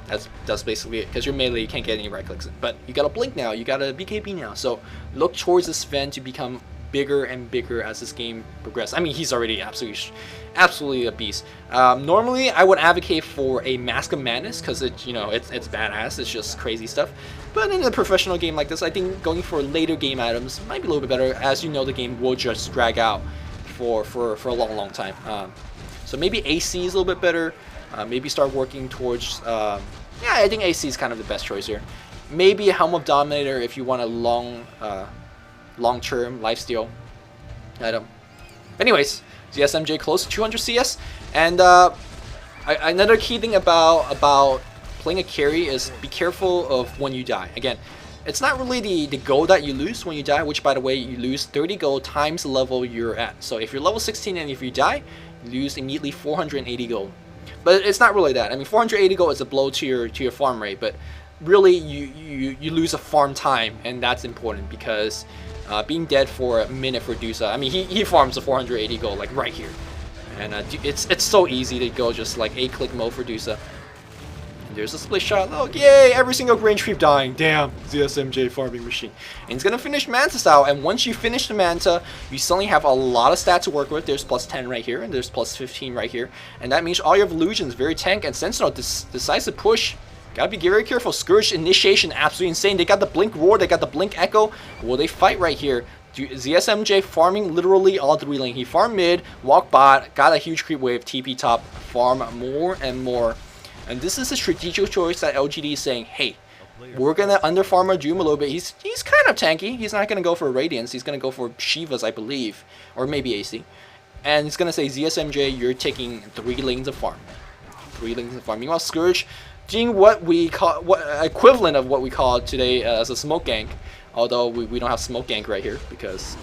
That's basically it, because you're melee, you can't get any right clicks. But you got a Blink now, you got a BKB now, so look towards this Sven to become bigger and bigger as this game progresses. I mean, he's already absolutely a beast. Normally, I would advocate for a Mask of Madness because it's badass. It's just crazy stuff. But in a professional game like this, I think going for later game items might be a little bit better. As you know, the game will just drag out for a long time. So maybe AC is a little bit better. Maybe start working towards. Yeah, I think AC is kind of the best choice here. Maybe a Helm of Dominator if you want a long-term lifesteal item. Anyways, ZSMJ close to 200 CS, and another key thing about playing a carry is be careful of when you die. Again, it's not really the gold that you lose when you die, which by the way, you lose 30 gold times the level you're at. So if you're level 16 and if you die, you lose immediately 480 gold. But it's not really that. I mean, 480 gold is a blow to your farm rate, but really you lose a farm time, and that's important because being dead for a minute for Dusa, I mean, he farms the 480 gold like right here, and it's so easy to go just like a click mode for Dusa. And there's a split shot. Oh yay! Every single range creep dying. Damn, ZSMJ farming machine. And he's gonna finish Manta style. And once you finish the Manta, you suddenly have a lot of stats to work with. There's plus 10 right here, and there's plus 15 right here, and that means all your illusions very tank. And Sentinel decides to push. Gotta be very careful. Scourge initiation, absolutely insane. They got the Blink Roar, they got the Blink Echo. Will they fight right here? ZSMJ farming literally all 3 lane. He farmed mid, walked bot, got a huge creep wave, TP top, farm more and more. And this is a strategic choice that LGD is saying, hey, we're gonna underfarm our Doom a little bit. He's kind of tanky. He's not gonna go for Radiance. He's gonna go for Shivas, I believe, or maybe AC. And he's gonna say, ZSMJ, you're taking 3 lanes of farm. 3 lanes of farm. Meanwhile, Scourge doing what we call equivalent of what we call today as a smoke gank, although we don't have smoke gank right here because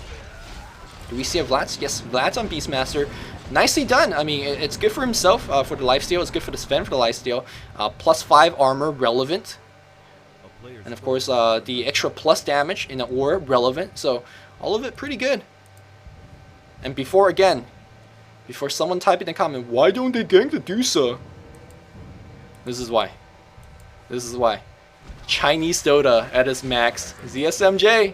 do we see a Vlad? Yes, Vlad's on Beastmaster. Nicely done. I mean, it's good for himself for the lifesteal. It's good for the Sven for the lifesteal. Plus 5 armor relevant, and of course the extra plus damage in the aura relevant. So all of it pretty good. And before someone type in the comment, why don't they gank the Dusa? This is why. This is why. Chinese Dota at its max. ZSMJ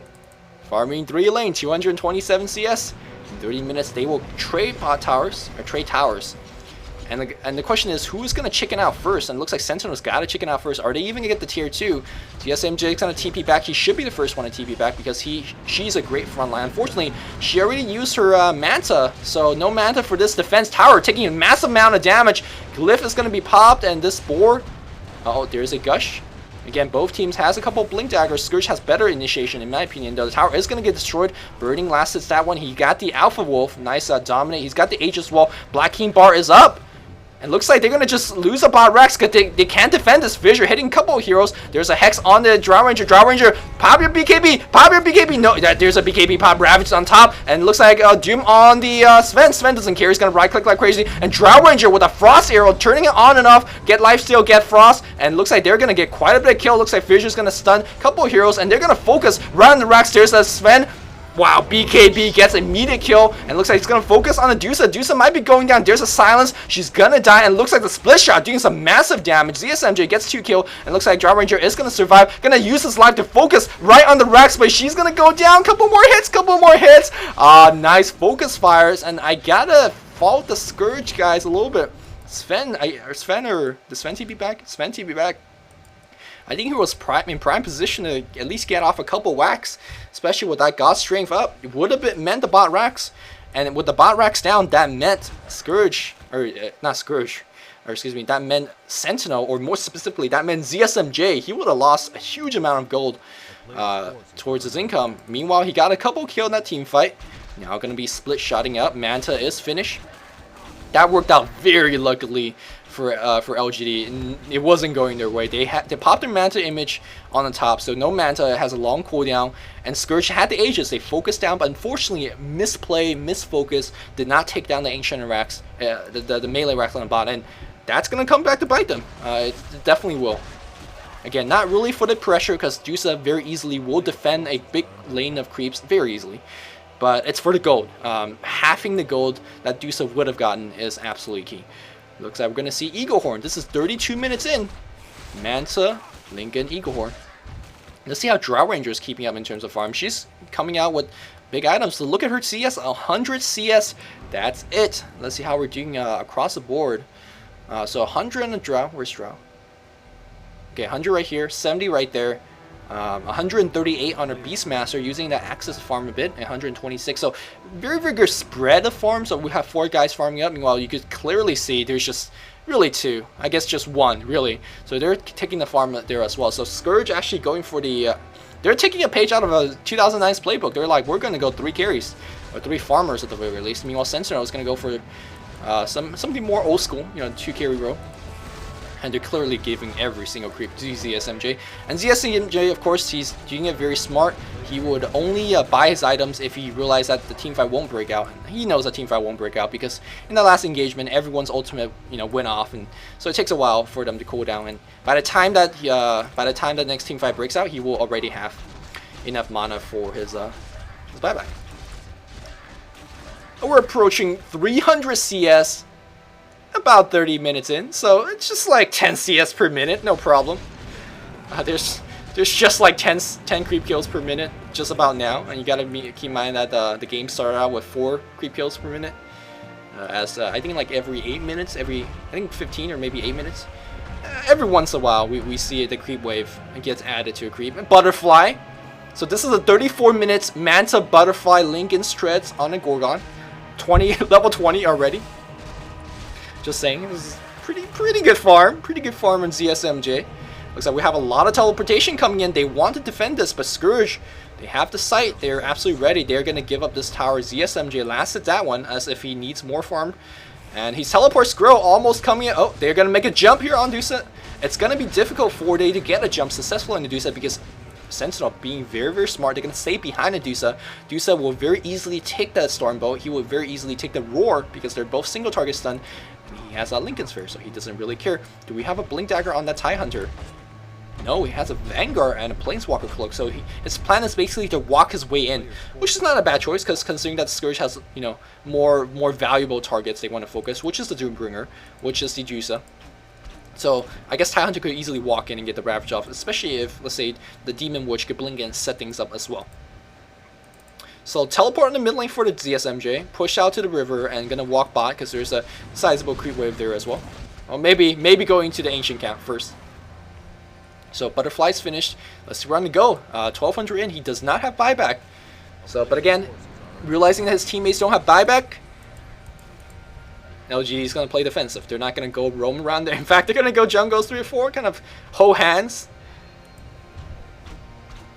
farming 3 lane, 227 CS. In 30 minutes, they will trade bot towers or trade towers. And the question is, who's gonna chicken out first? And it looks like Sentinel's gotta chicken out first. Are they even gonna get the tier 2? ZSMJ's gonna TP back. He should be the first one to TP back because she's a great front line. Unfortunately, she already used her Manta, so no Manta for this defense tower, taking a massive amount of damage. Glyph is gonna be popped, and this board. Oh, there's a Gush. Again, both teams has a couple Blink Daggers. Scourge has better initiation, in my opinion, though. The tower is going to get destroyed. Burning last hits that one. He got the Alpha Wolf. Nice Dominate. He's got the Aegis Wall. Black King Bar is up. And looks like they're going to just lose a bot Rex because they can't defend this Fissure. Hitting a couple of heroes. There's a Hex on the Drow Ranger. Drow Ranger, pop your BKB. Pop your BKB. No, there's a BKB pop. Ravage on top. And it looks like Doom on the Sven. Sven doesn't care. He's going to right click like crazy. And Drow Ranger with a Frost Arrow, turning it on and off. Get Lifesteal, get Frost. And looks like they're going to get quite a bit of kill. Looks like Fissure's going to stun a couple of heroes. And they're going to focus right on the Rex. There's a Sven. Wow, BKB gets immediate kill, and looks like he's going to focus on the Dusa. Dusa might be going down. There's a silence. She's going to die, and looks like the split shot doing some massive damage. ZSMJ gets 2 kills, and looks like Drow Ranger is going to survive. Going to use his life to focus right on the Rex, but she's going to go down. Couple more hits. Nice focus fires, and I gotta fault the Scourge guys a little bit. Sven TP back? Sven TP back. I think he was in prime position to at least get off a couple whacks, especially with that God Strength up. It would have meant the bot racks, and with the bot racks down, that meant Scourge, or not Scourge, or excuse me, that meant Sentinel, or more specifically, that meant ZSMJ. He would have lost a huge amount of gold towards his income. Meanwhile, he got a couple kills in that team fight. Now going to be split shotting up. Manta is finished. That worked out very luckily for LGD, and it wasn't going their way. They popped their Manta image on the top, so no Manta. Has a long cooldown, and Scourge had the Aegis. They focused down, but unfortunately, misplay, misfocus, did not take down the Ancient Rax, the melee Rax on the bot, and that's gonna come back to bite them. It definitely will. Again, not really for the pressure, because Dusa very easily will defend a big lane of creeps very easily. But it's for the gold. Halving the gold that Dusa would have gotten is absolutely key. Looks like we're going to see Eagle Horn. This is 32 minutes in. Manta, Lincoln, Eagle Horn. Let's see how Drow Ranger is keeping up in terms of farm. She's coming out with Big items. So look at her CS, 100 CS. That's it. Let's see how we're doing across the board. So 100 on the Drow. Where's Drow? Okay, 100 right here, 70 right there. 138 on a Beastmaster, using that Axis to farm a bit, and 126. So very, very good spread of farm. So we have 4 guys farming up. Meanwhile, you could clearly see there's just really 2. I guess just 1, really. So they're taking the farm there as well. So Scourge actually going for the... they're taking a page out of a 2009's playbook. They're like, we're going to go 3 carries, or 3 farmers at the very least. Meanwhile, Sentinel is going to go for something more old school, you know, 2 carry row. And they're clearly giving every single creep to ZSMJ. And ZSMJ, of course, he's doing it very smart. He would only buy his items if he realized that the teamfight won't break out. And he knows that teamfight won't break out because in the last engagement, everyone's ultimate, you know, went off, and so it takes a while for them to cool down. And by the time that the next teamfight breaks out, he will already have enough mana for his buyback. We're approaching 300 CS. About 30 minutes in, so it's just like 10 CS per minute, no problem. There's just like 10 creep kills per minute just about now, and you gotta keep in mind that the game started out with 4 creep kills per minute. I think like every 8 minutes, I think 15 or maybe 8 minutes, every once in a while we see the creep wave gets added to a creep. And Butterfly, so this is a 34 minutes Manta Butterfly Linken's Treads on a Gorgon, level 20 already. Just saying, this is pretty good farm in ZSMJ. Looks like we have a lot of teleportation coming in. They want to defend this, but Scourge, they have the sight. They're absolutely ready. They're going to give up this tower. ZSMJ lasted that one as if he needs more farm. And he's teleports Skrill almost coming in. Oh, they're going to make a jump here on Dusa. It's going to be difficult for they to get a jump successful in the Dusa because Sentinel being very, very smart. They're going to stay behind the Dusa. Dusa will very easily take that Stormbolt. He will very easily take the Roar because they're both single target stun. And he has that Linken's Sphere, so he doesn't really care. Do we have a Blink Dagger on that TIE Hunter? No, he has a Vanguard and a Planeswalker Cloak, so his plan is basically to walk his way in, which is not a bad choice, because considering that Scourge has, you know, more valuable targets they want to focus, which is the Doombringer, which is the Juicer. So I guess TIE Hunter could easily walk in and get the Ravage off, especially if, let's say, the Demon Witch could blink in and set things up as well. So teleport in the mid lane for the ZSMJ, push out to the river, and gonna walk bot because there's a sizable creep wave there as well. Well, maybe going to the Ancient Camp first. So Butterfly's finished. Let's see where I'm gonna go. 1200 in. He does not have buyback. So, but again, realizing that his teammates don't have buyback, LG is gonna play defensive. They're not gonna go roam around there. In fact, they're gonna go jungles 3 or 4, kind of hold hands.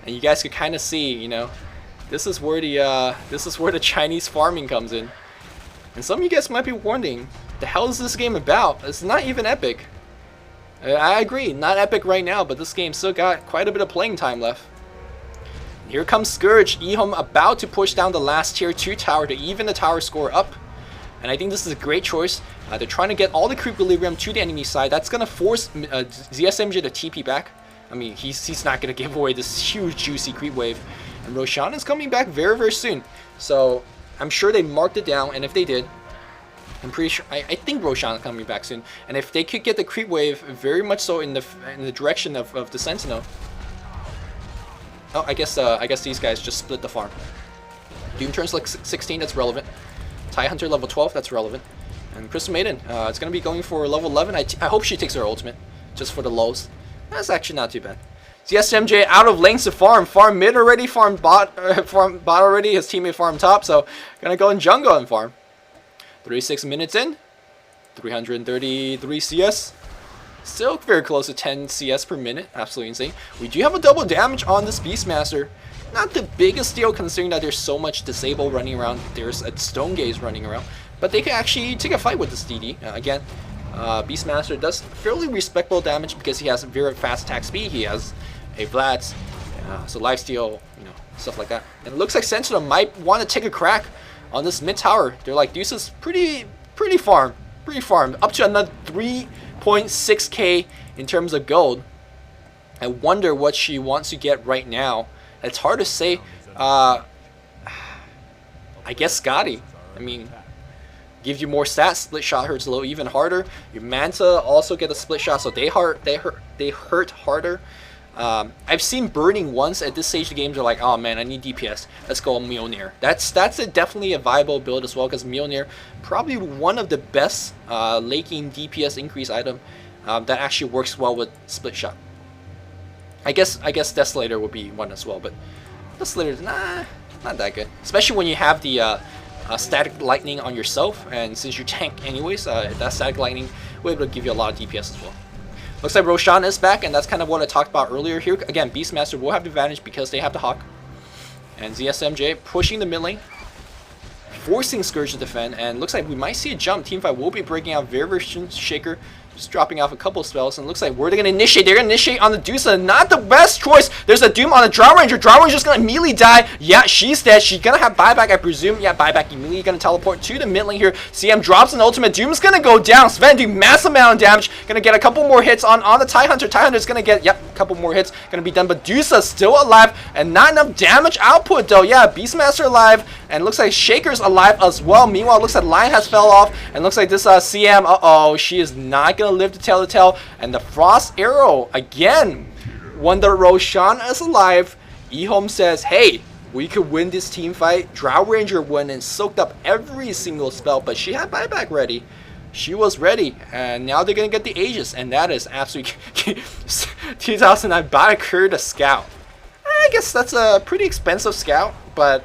And you guys could kind of see, you know, this is where the Chinese farming comes in. And some of you guys might be wondering, the hell is this game about? It's not even epic. I agree, not epic right now, but this game still got quite a bit of playing time left. Here comes Scourge. EHOM about to push down the last tier 2 tower to even the tower score up. And I think this is a great choice. They're trying to get all the creep equilibrium to the enemy side. That's going to force ZSMJ to TP back. I mean, he's not going to give away this huge juicy creep wave. And Roshan is coming back very, very soon. So I'm sure they marked it down, and if they did, I'm pretty sure, I think Roshan is coming back soon. And if they could get the creep wave very much so in the direction of the Sentinel. Oh, I guess these guys just split the farm. Doom turns like 16, that's relevant. TIE Hunter level 12, that's relevant. And Crystal Maiden, it's going to be going for level 11. I hope she takes her ultimate, just for the lows. That's actually not too bad. ZSMJ out of lanes to farm. Farm mid already, farm bot already. His teammate farm top, so gonna go in jungle and farm. 36 minutes in. 333 CS. Still very close to 10 CS per minute. Absolutely insane. We do have a double damage on this Beastmaster. Not the biggest deal considering that there's so much Disable running around. There's a Stone Gaze running around. But they can actually take a fight with this DD. Again, Beastmaster does fairly respectable damage because he has very fast attack speed. He has a Vlad's, so lifesteal, you know, stuff like that. And it looks like Sentinel might want to take a crack on this mid tower. They're like, this is pretty farm, up to another 3.6k in terms of gold. I wonder what she wants to get right now. It's hard to say. I guess Scotty. I mean, gives you more stats. Split shot hurts a little even harder. Your Manta also get a split shot, so they hurt harder. I've seen Burning once at this stage of the game. They're like, oh man, I need DPS. Let's go Mjolnir. That's definitely a viable build as well, because Mjolnir probably one of the best late game DPS increase item that actually works well with Split Shot. I guess Desolator would be one as well, but Desolator's not that good, especially when you have the static lightning on yourself, and since you tank anyways, that static lightning will be able to give you a lot of DPS as well. Looks like Roshan is back, and that's kind of what I talked about earlier here. Again, Beastmaster will have the advantage because they have the Hawk. And ZSMJ pushing the mid lane, forcing Scourge to defend, and looks like we might see a jump. Teamfight will be breaking out very soon. Shaker just dropping off a couple spells, and looks like where they're going to initiate. They're going to initiate on the Dusa. Not the best choice. There's a Doom on the Drow Ranger. Drow Ranger's going to immediately die. Yeah, she's dead. She's going to have buyback, I presume. Yeah, buyback immediately going to teleport to the mid lane here. CM drops an ultimate. Doom's going to go down. Sven doing massive amount of damage. Going to get a couple more hits on the Tidehunter. Tidehunter's going to get, yep, a couple more hits. Going to be done, but Dusa still alive, and not enough damage output, though. Yeah, Beastmaster alive, and looks like Shaker's alive as well. Meanwhile, looks like Lion has fell off, and looks like this CM, uh-oh, she is not going to live to tell the tale. And the Frost Arrow, again, when the Roshan is alive, Ehome says, hey, we could win this team fight. Drow Ranger went and soaked up every single spell, but she had buyback ready. She was ready, and now they're going to get the Aegis, and that is absolutely 2009 buy her the Scout. I guess that's a pretty expensive Scout, but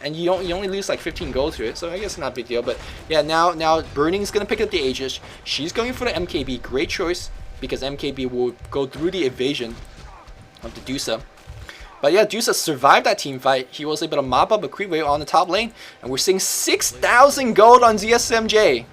and you only lose like 15 gold to it, so I guess not a big deal. But yeah, now Burning's gonna pick up the Aegis. She's going for the MKB. Great choice, because MKB will go through the evasion of the Dusa. But yeah, Dusa survived that team fight. He was able to mop up a creep wave on the top lane, and we're seeing 6,000 gold on ZSMJ.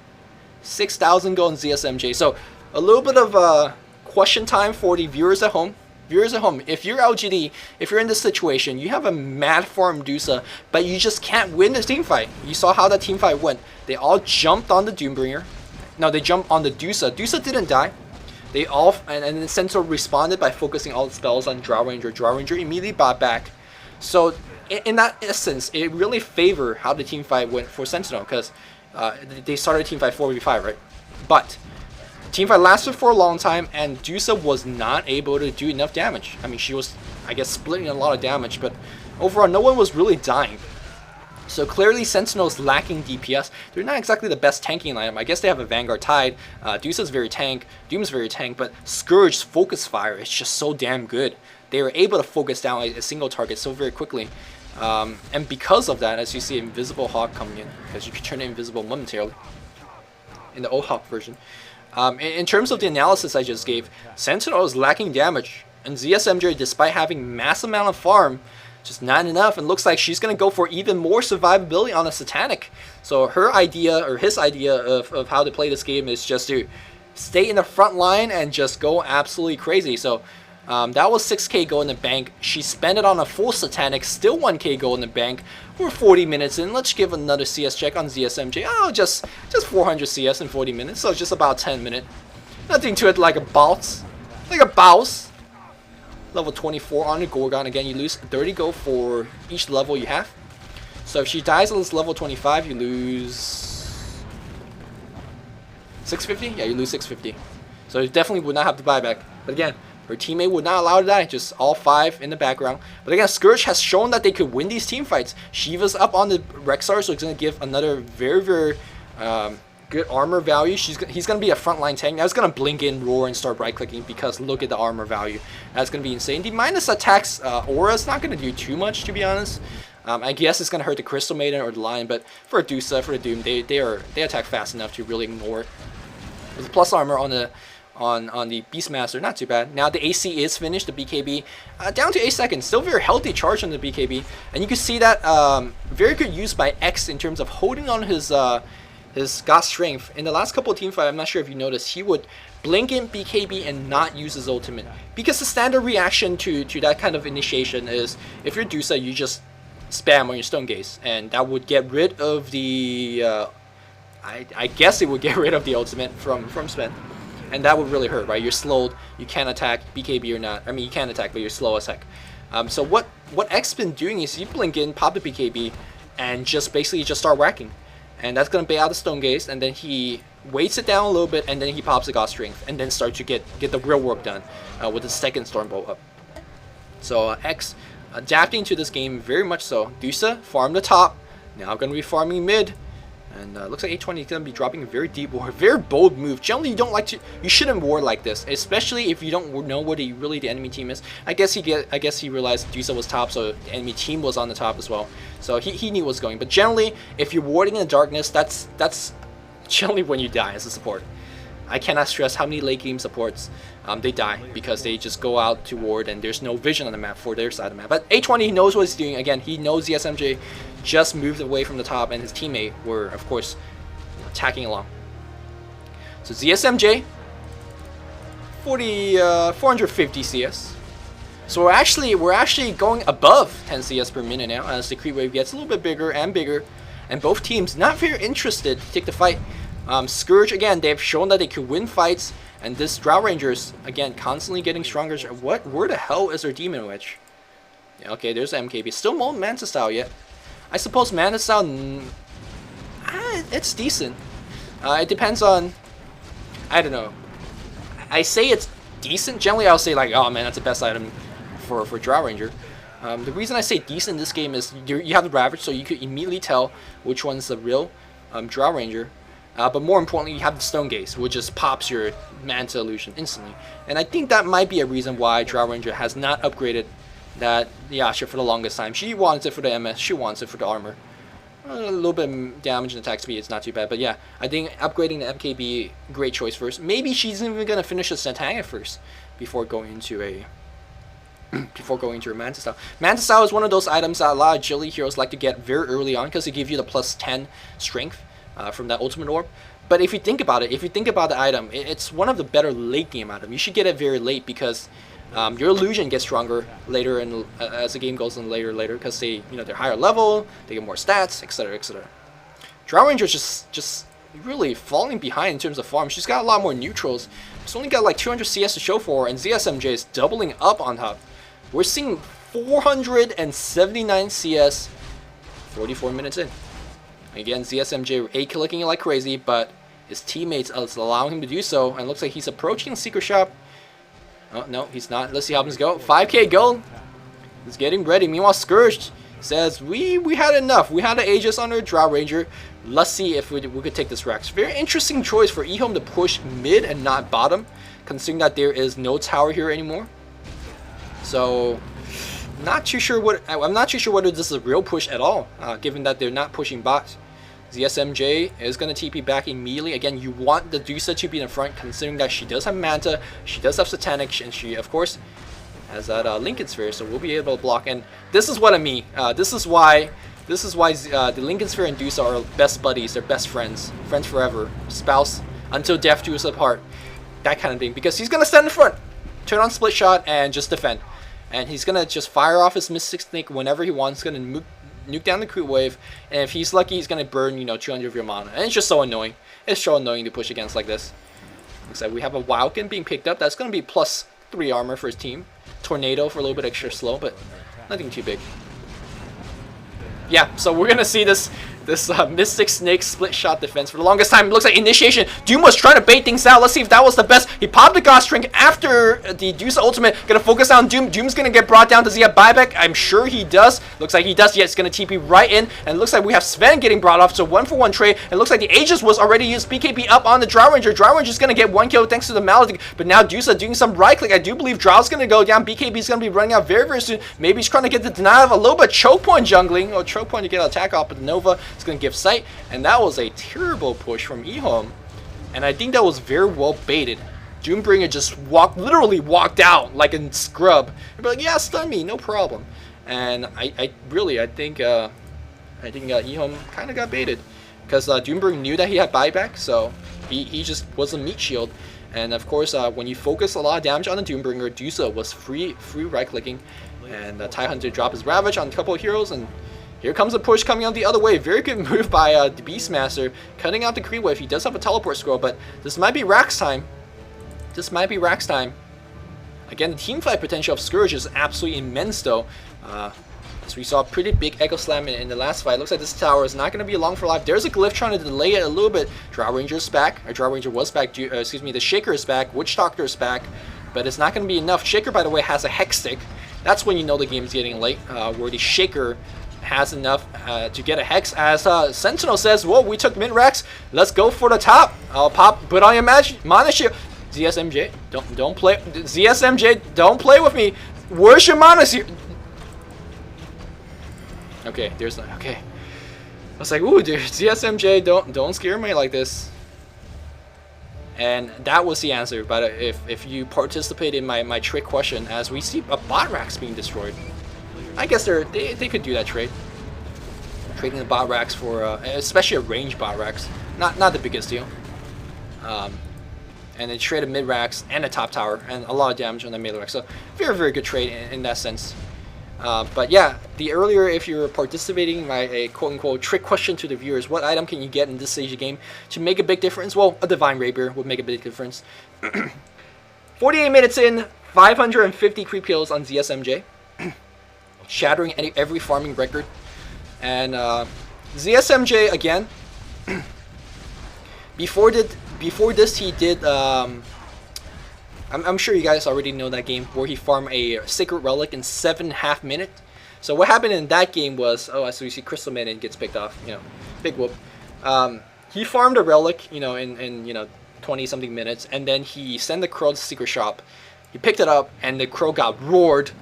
6,000 gold on ZSMJ. So a little bit of question time for the viewers at home. Viewers at home, if you're LGD, if you're in this situation, you have a mad farm Dusa, but you just can't win this team fight. You saw how that team fight went. They all jumped on the Doombringer. No, they jumped on the Dusa. Dusa didn't die. They all, and then Sentinel responded by focusing all the spells on Drow Ranger. Drow Ranger immediately bought back. So in that essence, it really favored how the team fight went for Sentinel, because they started team fight 4v5, right? But teamfight lasted for a long time, and Dusa was not able to do enough damage. I mean, she was, I guess, splitting a lot of damage, but overall, no one was really dying. So clearly, Sentinel's lacking DPS. They're not exactly the best tanking item. I guess they have a Vanguard Tide. Dusa's very tank. Doom's very tank, but Scourge's Focus Fire is just so damn good. They were able to focus down a single target so very quickly. And because of that, as you see Invisible Hawk coming in, because you can turn it invisible momentarily in the old Hawk version. In terms of the analysis I just gave, Sentinel is lacking damage, and ZSMJ, despite having massive amount of farm, just not enough, and looks like she's going to go for even more survivability on a Satanic. So her idea, or his idea of how to play this game is just to stay in the front line and just go absolutely crazy. So that was 6k gold in the bank. She spent it on a full Satanic, still 1k gold in the bank. We're 40 minutes in. Let's give another CS check on ZSMJ. Oh, just 400 CS in 40 minutes, so just about 10 minutes. Nothing to it like a bounce. Like a bounce. Level 24 on the Gorgon. Again, you lose 30 gold for each level you have. So if she dies at this level 25, you lose 650? Yeah, you lose 650. So you definitely would not have to buy back. But again, her teammate would not allow her to die, just all 5 in the background. But again, Scourge has shown that they could win these team fights. Shiva's up on the Rexar, so it's going to give another very, very good armor value. He's going to be a frontline tank. Now it's going to blink in, roar, and start right-clicking, because look at the armor value. That's going to be insane. The minus attacks aura is not going to do too much, to be honest. I guess it's going to hurt the Crystal Maiden or the Lion, but for Dusa, for the Doom, they attack fast enough to really ignore it. With the plus armor on the Beastmaster, not too bad. Now the AC is finished, the BKB down to 8 seconds, still very healthy charge on the BKB, and you can see that very good use by X in terms of holding on his God Strength. In the last couple of team fights, I'm not sure if you noticed, he would blink in BKB and not use his ultimate, because the standard reaction to that kind of initiation is, if you're Dusa, you just spam on your Stone Gaze, and that would get rid of the I guess it would get rid of the ultimate from Sven. And that would really hurt, right? You're slowed, you can't attack, BKB or not. I mean, you can attack, but you're slow as heck. So what X's been doing is you blink in, pop the BKB, and just basically just start whacking. And that's going to bait out the Stone Gaze, and then he waits it down a little bit, and then he pops the God Strength, and then starts to get the real work done with the second Stormbolt up. So X adapting to this game very much so. Dusa farm the top, now going to be farming mid. And looks like 820 is going to be dropping a very deep ward. Very bold move. Generally, you shouldn't ward like this, especially if you don't know what really the enemy team is. I guess he realized Dusa was top, so the enemy team was on the top as well. So he knew what was going. But generally, if you're warding in the darkness, that's generally when you die as a support. I cannot stress how many late game supports they die because they just go out to ward and there's no vision on the map for their side of the map. But 820 knows what he's doing. Again, he knows the SMJ just moved away from the top and his teammate were, of course, attacking along. So ZSMJ, 450 CS. So we're actually going above 10 CS per minute now as the creep wave gets a little bit bigger and bigger, and both teams not very interested to take the fight. Scourge, again, they've shown that they could win fights, and this Drow Rangers, again, constantly getting stronger. Where the hell is their Demon Witch? Yeah, okay, there's the MKB. Still no Manta Style yet. I suppose Manta Style, it's decent. It depends on, I don't know. I say it's decent. Generally, I'll say like, oh man, that's the best item for Drow Ranger. The reason I say decent in this game is you have the Ravage, so you could immediately tell which one's the real Drow Ranger. But more importantly, you have the Stone Gaze, which just pops your Manta Illusion instantly. And I think that might be a reason why Drow Ranger has not upgraded that Yasha for the longest time. She wants it for the MS, she wants it for the armor. A little bit of damage and attack speed, it's not too bad. But yeah, I think upgrading the MKB, great choice first. Maybe she's even going to finish the Satanga first before going into a Manta Style. Manta Style is one of those items that a lot of agility heroes like to get very early on because it gives you the plus 10 strength from that ultimate orb. But if you think about it, the item, it's one of the better late game items. You should get it very late because your illusion gets stronger later and as the game goes on later because they're higher level, they get more stats, etc., etc. Drow Ranger's just really falling behind in terms of farm. She's got a lot more neutrals. She's only got like 200 CS to show for her, and ZSMJ is doubling up on top. We're seeing 479 CS 44 minutes in. Again, ZSMJ A-clicking it like crazy, but his teammates are allowing him to do so, and it looks like he's approaching the Secret Shop. Oh, no, he's not. Let's see how things go. 5k gold. He's getting ready. Meanwhile, Scourge says, we had enough. We had an Aegis on our Drow Ranger. Let's see if we could take this Rex. Very interesting choice for eHome to push mid and not bottom, considering that there is no tower here anymore. So, I'm not too sure whether this is a real push at all, given that they're not pushing bots. ZSMJ is going to TP back immediately. Again, you want the Dusa to be in the front, considering that she does have Manta, she does have Satanic, and she, of course, has that Lincoln Sphere, so we'll be able to block. And this is what I mean. This is why the Lincoln Sphere and Dusa are best buddies. They're best friends forever, spouse until death do us apart, that kind of thing. Because he's going to stand in front, turn on split shot, and just defend. And he's going to just fire off his Mystic Snake whenever he wants. He's going to nuke down the creep wave, and if he's lucky, he's going to burn, 200 of your mana. And it's just so annoying. It's so annoying to push against like this. Looks like we have a Wildkin being picked up. That's going to be plus 3 armor for his team. Tornado for a little bit extra slow, but nothing too big. Yeah, so we're going to see this Mystic Snake split shot defense for the longest time. It looks like initiation. Doom was trying to bait things out. Let's see if that was the best. He popped the God Strength after the Dusa ultimate. Gonna focus on Doom. Doom's gonna get brought down. Does he have buyback? I'm sure he does. Looks like he does. Yeah, it's gonna TP right in. And it looks like we have Sven getting brought off. So 1-for-1 trade. And it looks like the Aegis was already used. BKB up on the Drow Ranger. Drow Ranger's gonna get 1 kill thanks to the Maledict. But now Dusa doing some right click. I do believe Drow's gonna go down. BKB's gonna be running out very, very soon. Maybe he's trying to get the denial of a little bit choke point jungling. Or choke point to get an attack off. But the Nova is gonna give sight. And that was a terrible push from eHome. And I think that was very well baited. Doombringer just literally walked out like a scrub. He'd be like, yeah, stun me, no problem. And I think eHome kind of got baited. Because Doombringer knew that he had buyback, so he just was a meat shield. And of course, when you focus a lot of damage on the Doombringer, Dusa was free right-clicking. And TIE Hunter dropped his Ravage on a couple of heroes, and here comes a push coming out the other way. Very good move by the Beastmaster, cutting out the creep wave. He does have a teleport scroll, but this might be Rax time. Again, the team fight potential of Scourge is absolutely immense, though. So we saw a pretty big Echo Slam in the last fight. Looks like this tower is not going to be long for life. There's a Glyph trying to delay it a little bit. Drow Ranger's back. Or Drow Ranger was back. Excuse me, the Shaker is back. Witch Doctor is back. But it's not going to be enough. Shaker, by the way, has a Hex Stick. That's when you know the game's getting late. Where the Shaker has enough to get a Hex. As Sentinel says, whoa, we took mid-racks. Let's go for the top. I'll put on your Mana Shield. ZSMJ, don't play. ZSMJ, don't play with me. Where's your Mana Shield? Okay, there's not. Okay, I was like, ooh, dude, ZSMJ, don't scare me like this. And that was the answer. But if you participate in my trick question, as we see a bot racks being destroyed, I guess they could do that trade. Trading the bot racks for especially a range bot racks, not the biggest deal. And they traded mid racks and a top tower and a lot of damage on the melee rack. So very good trade in that sense. But yeah, the earlier, if you're participating in my quote-unquote trick question to the viewers, what item can you get in this stage of the game to make a big difference? Well, a Divine Rapier would make a big difference. 48 minutes in, 550 creep kills on ZSMJ, shattering every farming record. And ZSMJ again. Before this, he did. I'm sure you guys already know that game where he farmed a Sacred Relic in 7.5 minutes. So what happened in that game was, so you see Crystal Maiden gets picked off, big whoop. He farmed a relic, in 20-something minutes, and then he sent the crow to the secret shop. He picked it up, and the crow got roared,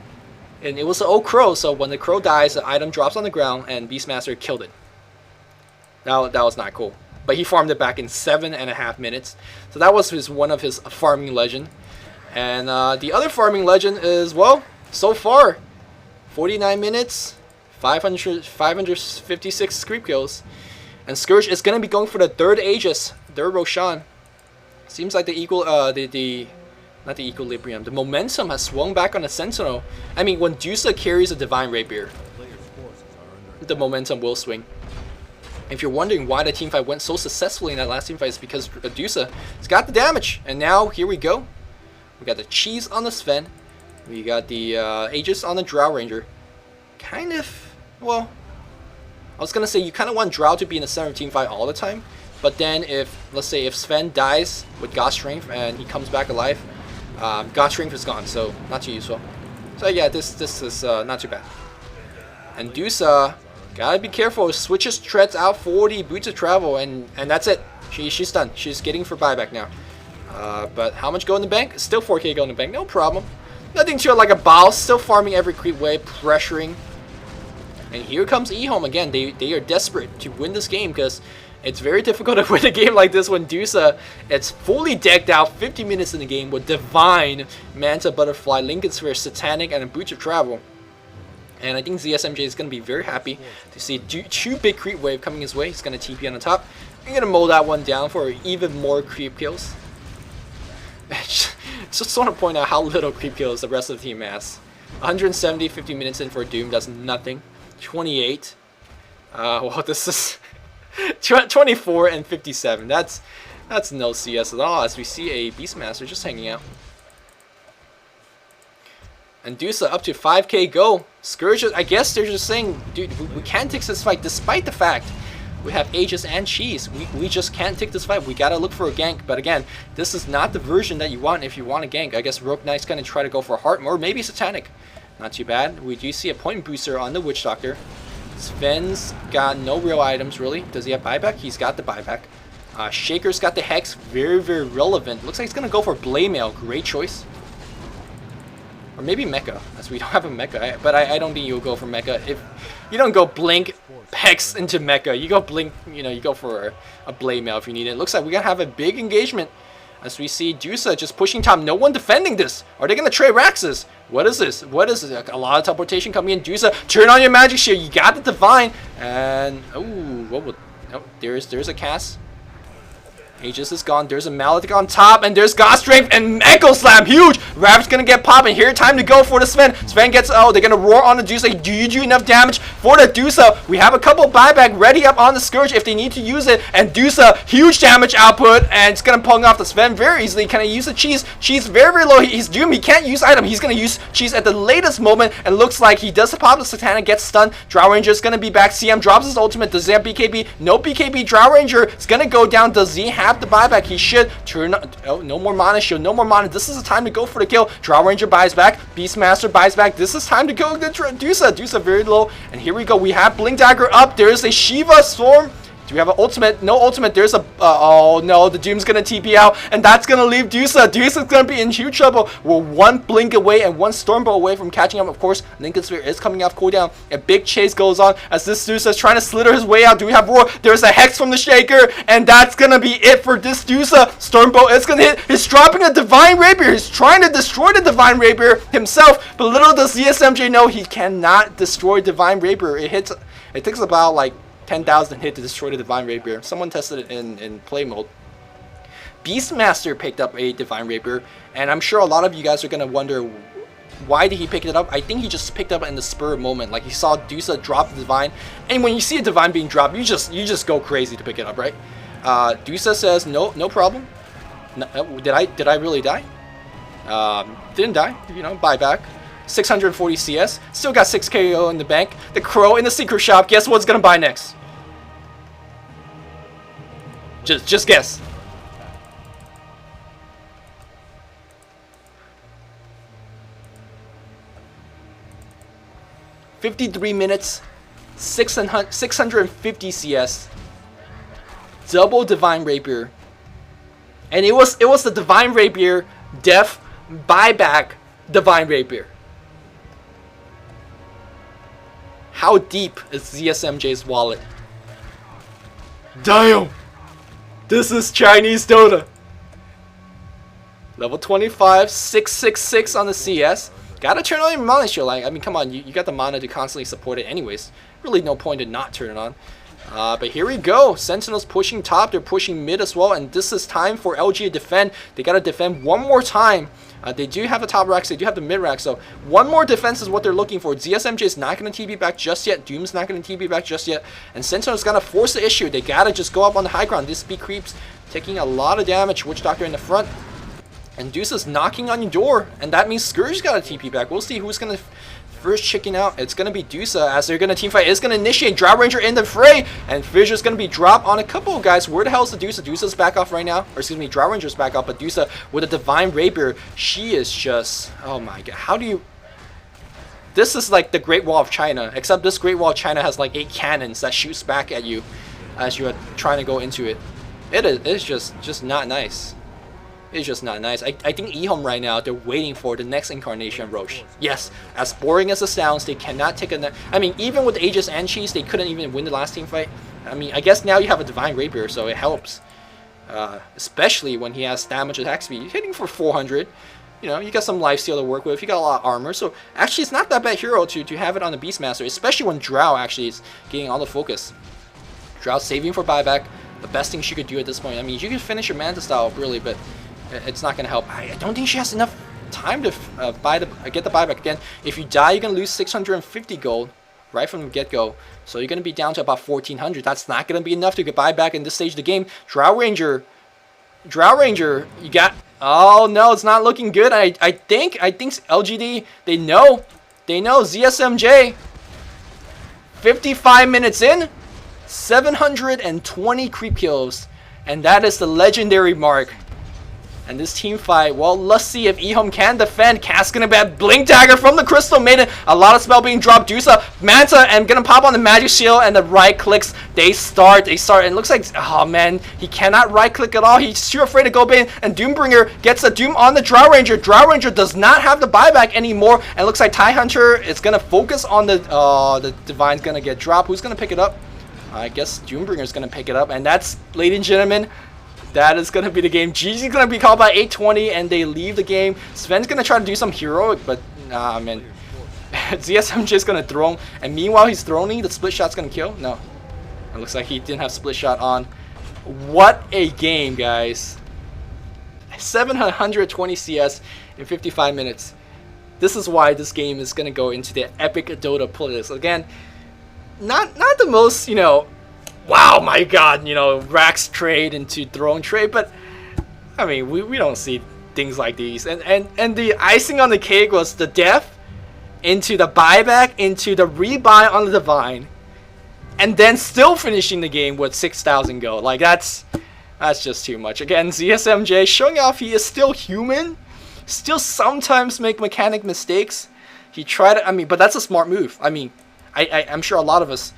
and it was an old crow. So when the crow dies, the item drops on the ground, and Beastmaster killed it. Now that was not cool. But he farmed it back in 7.5 minutes. So that was one of his farming legend. And the other farming legend is, well, so far, 49 minutes, 556 creep kills. And Scourge is going to be going for the third Aegis, third Roshan. Seems like not the equilibrium, the momentum has swung back on the Sentinel. I mean, when Dusa carries a Divine Rapier, the momentum will swing. If you're wondering why the teamfight went so successfully in that last teamfight, it's because Dusa has got the damage. And now, here we go. We got the cheese on the Sven. We got the Aegis on the Drow Ranger. Kind of, well, I was going to say you kind of want Drow to be in the center of teamfight all the time. But then let's say if Sven dies with God Strength and he comes back alive, God Strength is gone, so not too useful. So yeah, this is not too bad. And Dusa, gotta be careful, switches treads out for the Boots of Travel, and that's it. She's done. She's getting for buyback now. But how much go in the bank? Still 4k go in the bank, no problem. Nothing to it like a bow, still farming every creep wave, pressuring. And here comes eHome again. They are desperate to win this game because it's very difficult to win a game like this when Dusa, it's fully decked out 50 minutes in the game with Divine, Manta Butterfly, Lincoln Sphere, Satanic, and a Boots of Travel. And I think ZSMJ is going to be very happy to see two big creep wave coming his way. He's going to TP on the top. I'm going to mow that one down for even more creep kills. Just want to point out how little creep kills the rest of the team has. 170, 50 minutes in for Doom does nothing. 28. Well, this is 24 and 57. That's no CS at all, as we see a Beastmaster just hanging out. And Dusa up to 5k go. Scourge, I guess they're just saying, dude, we can't take this fight despite the fact we have Aegis and Cheese. We just can't take this fight. We gotta look for a gank. But again, this is not the version that you want if you want a gank. I guess Rogue Knight's gonna try to go for a Heart, or maybe Satanic. Not too bad. We do see a point booster on the Witch Doctor. Sven's got no real items, really. Does he have buyback? He's got the buyback. Shaker's got the Hex. Very relevant. Looks like he's gonna go for Blade Mail. Great choice. Or maybe Mecha, as we don't have a Mecha. But I don't think you'll go for Mecha. If you don't go Blink Hex into Mecha, you go Blink, you go for a Blade Mail if you need it. Looks like we're gonna have a big engagement. As we see Dusa just pushing top. No one defending this. Are they gonna trade Raxus? What is this? What is this? A lot of teleportation coming in. Dusa, turn on your magic shield. You got the Divine. And oh, what would? Oh, there's a cast. Aegis is gone. There's a Maledict on top, and there's God Strength and Echo Slam. Huge. Rav's gonna get popping here. Time to go for the Sven. Sven gets, oh, they're gonna roar on the Dusa. Do you do enough damage for the Dusa? We have a couple buyback ready up on the Scourge if they need to use it. And Dusa, huge damage output, and it's gonna pong off the Sven very easily. Can I use the cheese? Cheese very, very low. He's doomed. He can't use item. He's gonna use cheese at the latest moment, and looks like he does pop the Satana, gets stunned. Drow Ranger is gonna be back. CM drops his ultimate. Does he have BKB? No BKB. Drow Ranger is gonna go down. Does he have the buyback? He should turn. Oh, no more mana shield. No more mana. This is the time to go for the kill. Drow Ranger buys back. Beastmaster buys back. This is time to go. Dusa. Dusa very low. And here we go. We have Blink Dagger up. There's a Shiva Storm. Do we have an ultimate? No ultimate. There's a... oh, no. The Doom's going to TP out. And that's going to leave Dusa. Dusa's going to be in huge trouble. We're one Blink away and one Stormbolt away from catching up. Of course, Lincoln Sphere is coming off cooldown. A big chase goes on as this Dusa is trying to slither his way out. Do we have Roar? There's a Hex from the Shaker. And that's going to be it for this Dusa. Stormbolt is going to hit. He's dropping a Divine Rapier. He's trying to destroy the Divine Rapier himself. But little does ZSMJ know he cannot destroy Divine Rapier. It takes about like 10,000 hit to destroy the Divine Rapier. Someone tested it in play mode. Beastmaster picked up a Divine Rapier, and I'm sure a lot of you guys are going to wonder, why did he pick it up? I think he just picked up in the spur of moment. Like, he saw Dusa drop the Divine, and when you see a Divine being dropped, you just go crazy to pick it up, right? Dusa says, no problem. No, did I really die? Didn't die. You know, buyback. 640 CS. Still got 6 KO in the bank. The Crow in the secret shop. Guess what's gonna buy next? Just guess. $53 minutes, 650 CS, double Divine Rapier, and it was the Divine Rapier def buyback Divine Rapier. How deep is ZSMJ's wallet? Damn! This is Chinese Dota. Level 25, 666 on the CS. Gotta turn on your mana shield. Like, I mean, come on, you got the mana to constantly support it anyways. Really no point in not turn it on. But here we go. Sentinels pushing top. They're pushing mid as well. And this is time for LG to defend. They gotta defend one more time. They do have the top racks. They do have the mid rack. So one more defense is what they're looking for. ZSMJ is not going to TP back just yet. Doom's not going to TP back just yet. And Sentinel's going to force the issue. They got to just go up on the high ground. This speed creeps taking a lot of damage. Witch Doctor in the front. And Dusa's knocking on your door. And that means Scourge's got to TP back. We'll see who's going to first chicken out. It's going to be Dusa as they're going to team fight. It's going to initiate Drow Ranger in the fray. And Fissure's going to be dropped on a couple of guys. Where the hell is the Dusa? Dusa's back off right now. Or excuse me, Drow Ranger's back off. But Dusa with a Divine Rapier. She is just... oh my god. How do you... this is like the Great Wall of China. Except this Great Wall of China has like 8 cannons that shoots back at you as you are trying to go into it. It's just not nice. It's just not nice. I think eHome right now, they're waiting for the next incarnation Roche. Yes, as boring as it sounds, they cannot take a... I mean, even with Aegis and Cheese, they couldn't even win the last team fight. I mean, I guess now you have a Divine Rapier, so it helps. Especially when he has damage attack speed. Hitting for 400. You know, you got some lifesteal to work with. You got a lot of armor. So, actually, it's not that bad hero to have it on the Beastmaster. Especially when Drow actually is getting all the focus. Drow saving for buyback. The best thing she could do at this point. I mean, you can finish your Manta style, really, but... it's not going to help. I don't think she has enough time to get the buyback. Again, if you die, you're going to lose 650 gold right from the get-go. So you're going to be down to about 1,400. That's not going to be enough to get buyback in this stage of the game. Drow Ranger, you got... oh, no, it's not looking good. I think LGD, they know ZSMJ. 55 minutes in, 720 creep kills. And that is the legendary mark. And this team fight, well, let's see if eHome can defend. Cass gonna have Blink Dagger from the Crystal Maiden. A lot of spell being dropped. Dusa, Manta, and gonna pop on the Magic Shield, and the right clicks. They start, and it looks like, oh man, he cannot right click at all. He's too afraid to go in, and Doombringer gets a Doom on the Drow Ranger. Drow Ranger does not have the buyback anymore, and it looks like Tie Hunter is gonna focus on the Divine's gonna get dropped. Who's gonna pick it up? I guess Doombringer's gonna pick it up, and that's, ladies and gentlemen, that is going to be the game. GG's going to be called by 820, and they leave the game. Sven's going to try to do some heroic, but nah, man. ZSMJ is going to throw him, and meanwhile he's throwing, the split shot's going to kill? No. It looks like he didn't have split shot on. What a game, guys. 720 CS in 55 minutes. This is why this game is gonna go into the epic Dota playlist. Again, not the most, you know, wow, my god, you know, Rax trade into Throne trade, but I mean, we don't see things like these. And the icing on the cake was the death into the buyback into the rebuy on the Divine, and then still finishing the game with 6,000 gold. Like, that's just too much. Again, ZSMJ showing off he is still human, still sometimes make mechanic mistakes. He tried to, I mean, but that's a smart move. I mean, I'm sure a lot of us,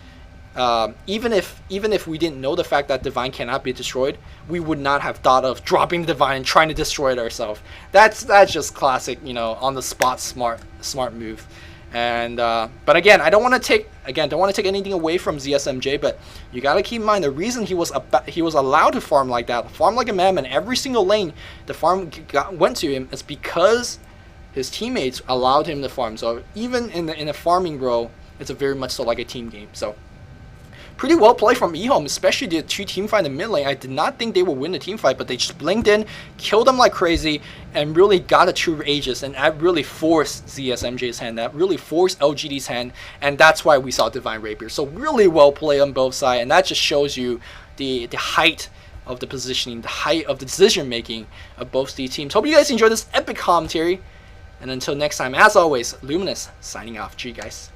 even if we didn't know the fact that Divine cannot be destroyed, we would not have thought of dropping the Divine and trying to destroy it ourselves. That's just classic, you know, on the spot smart move. And but again, I don't want to take anything away from ZSMJ, but you gotta keep in mind the reason he was allowed to farm like that, farm like a madman, every single lane the farm went to him, is because his teammates allowed him to farm. So even in a farming role, it's a very much so like a team game. So pretty well played from eHome, especially the 2 team fight in the mid lane. I did not think they would win the team fight, but they just blinked in, killed them like crazy, and really got a true Aegis, and that really forced ZSMJ's hand, that really forced LGD's hand, and that's why we saw Divine Rapier. So really well played on both sides, and that just shows you the height of the positioning, the height of the decision making of both these teams. Hope you guys enjoyed this epic commentary, and until next time, as always, Luminous signing off. G guys.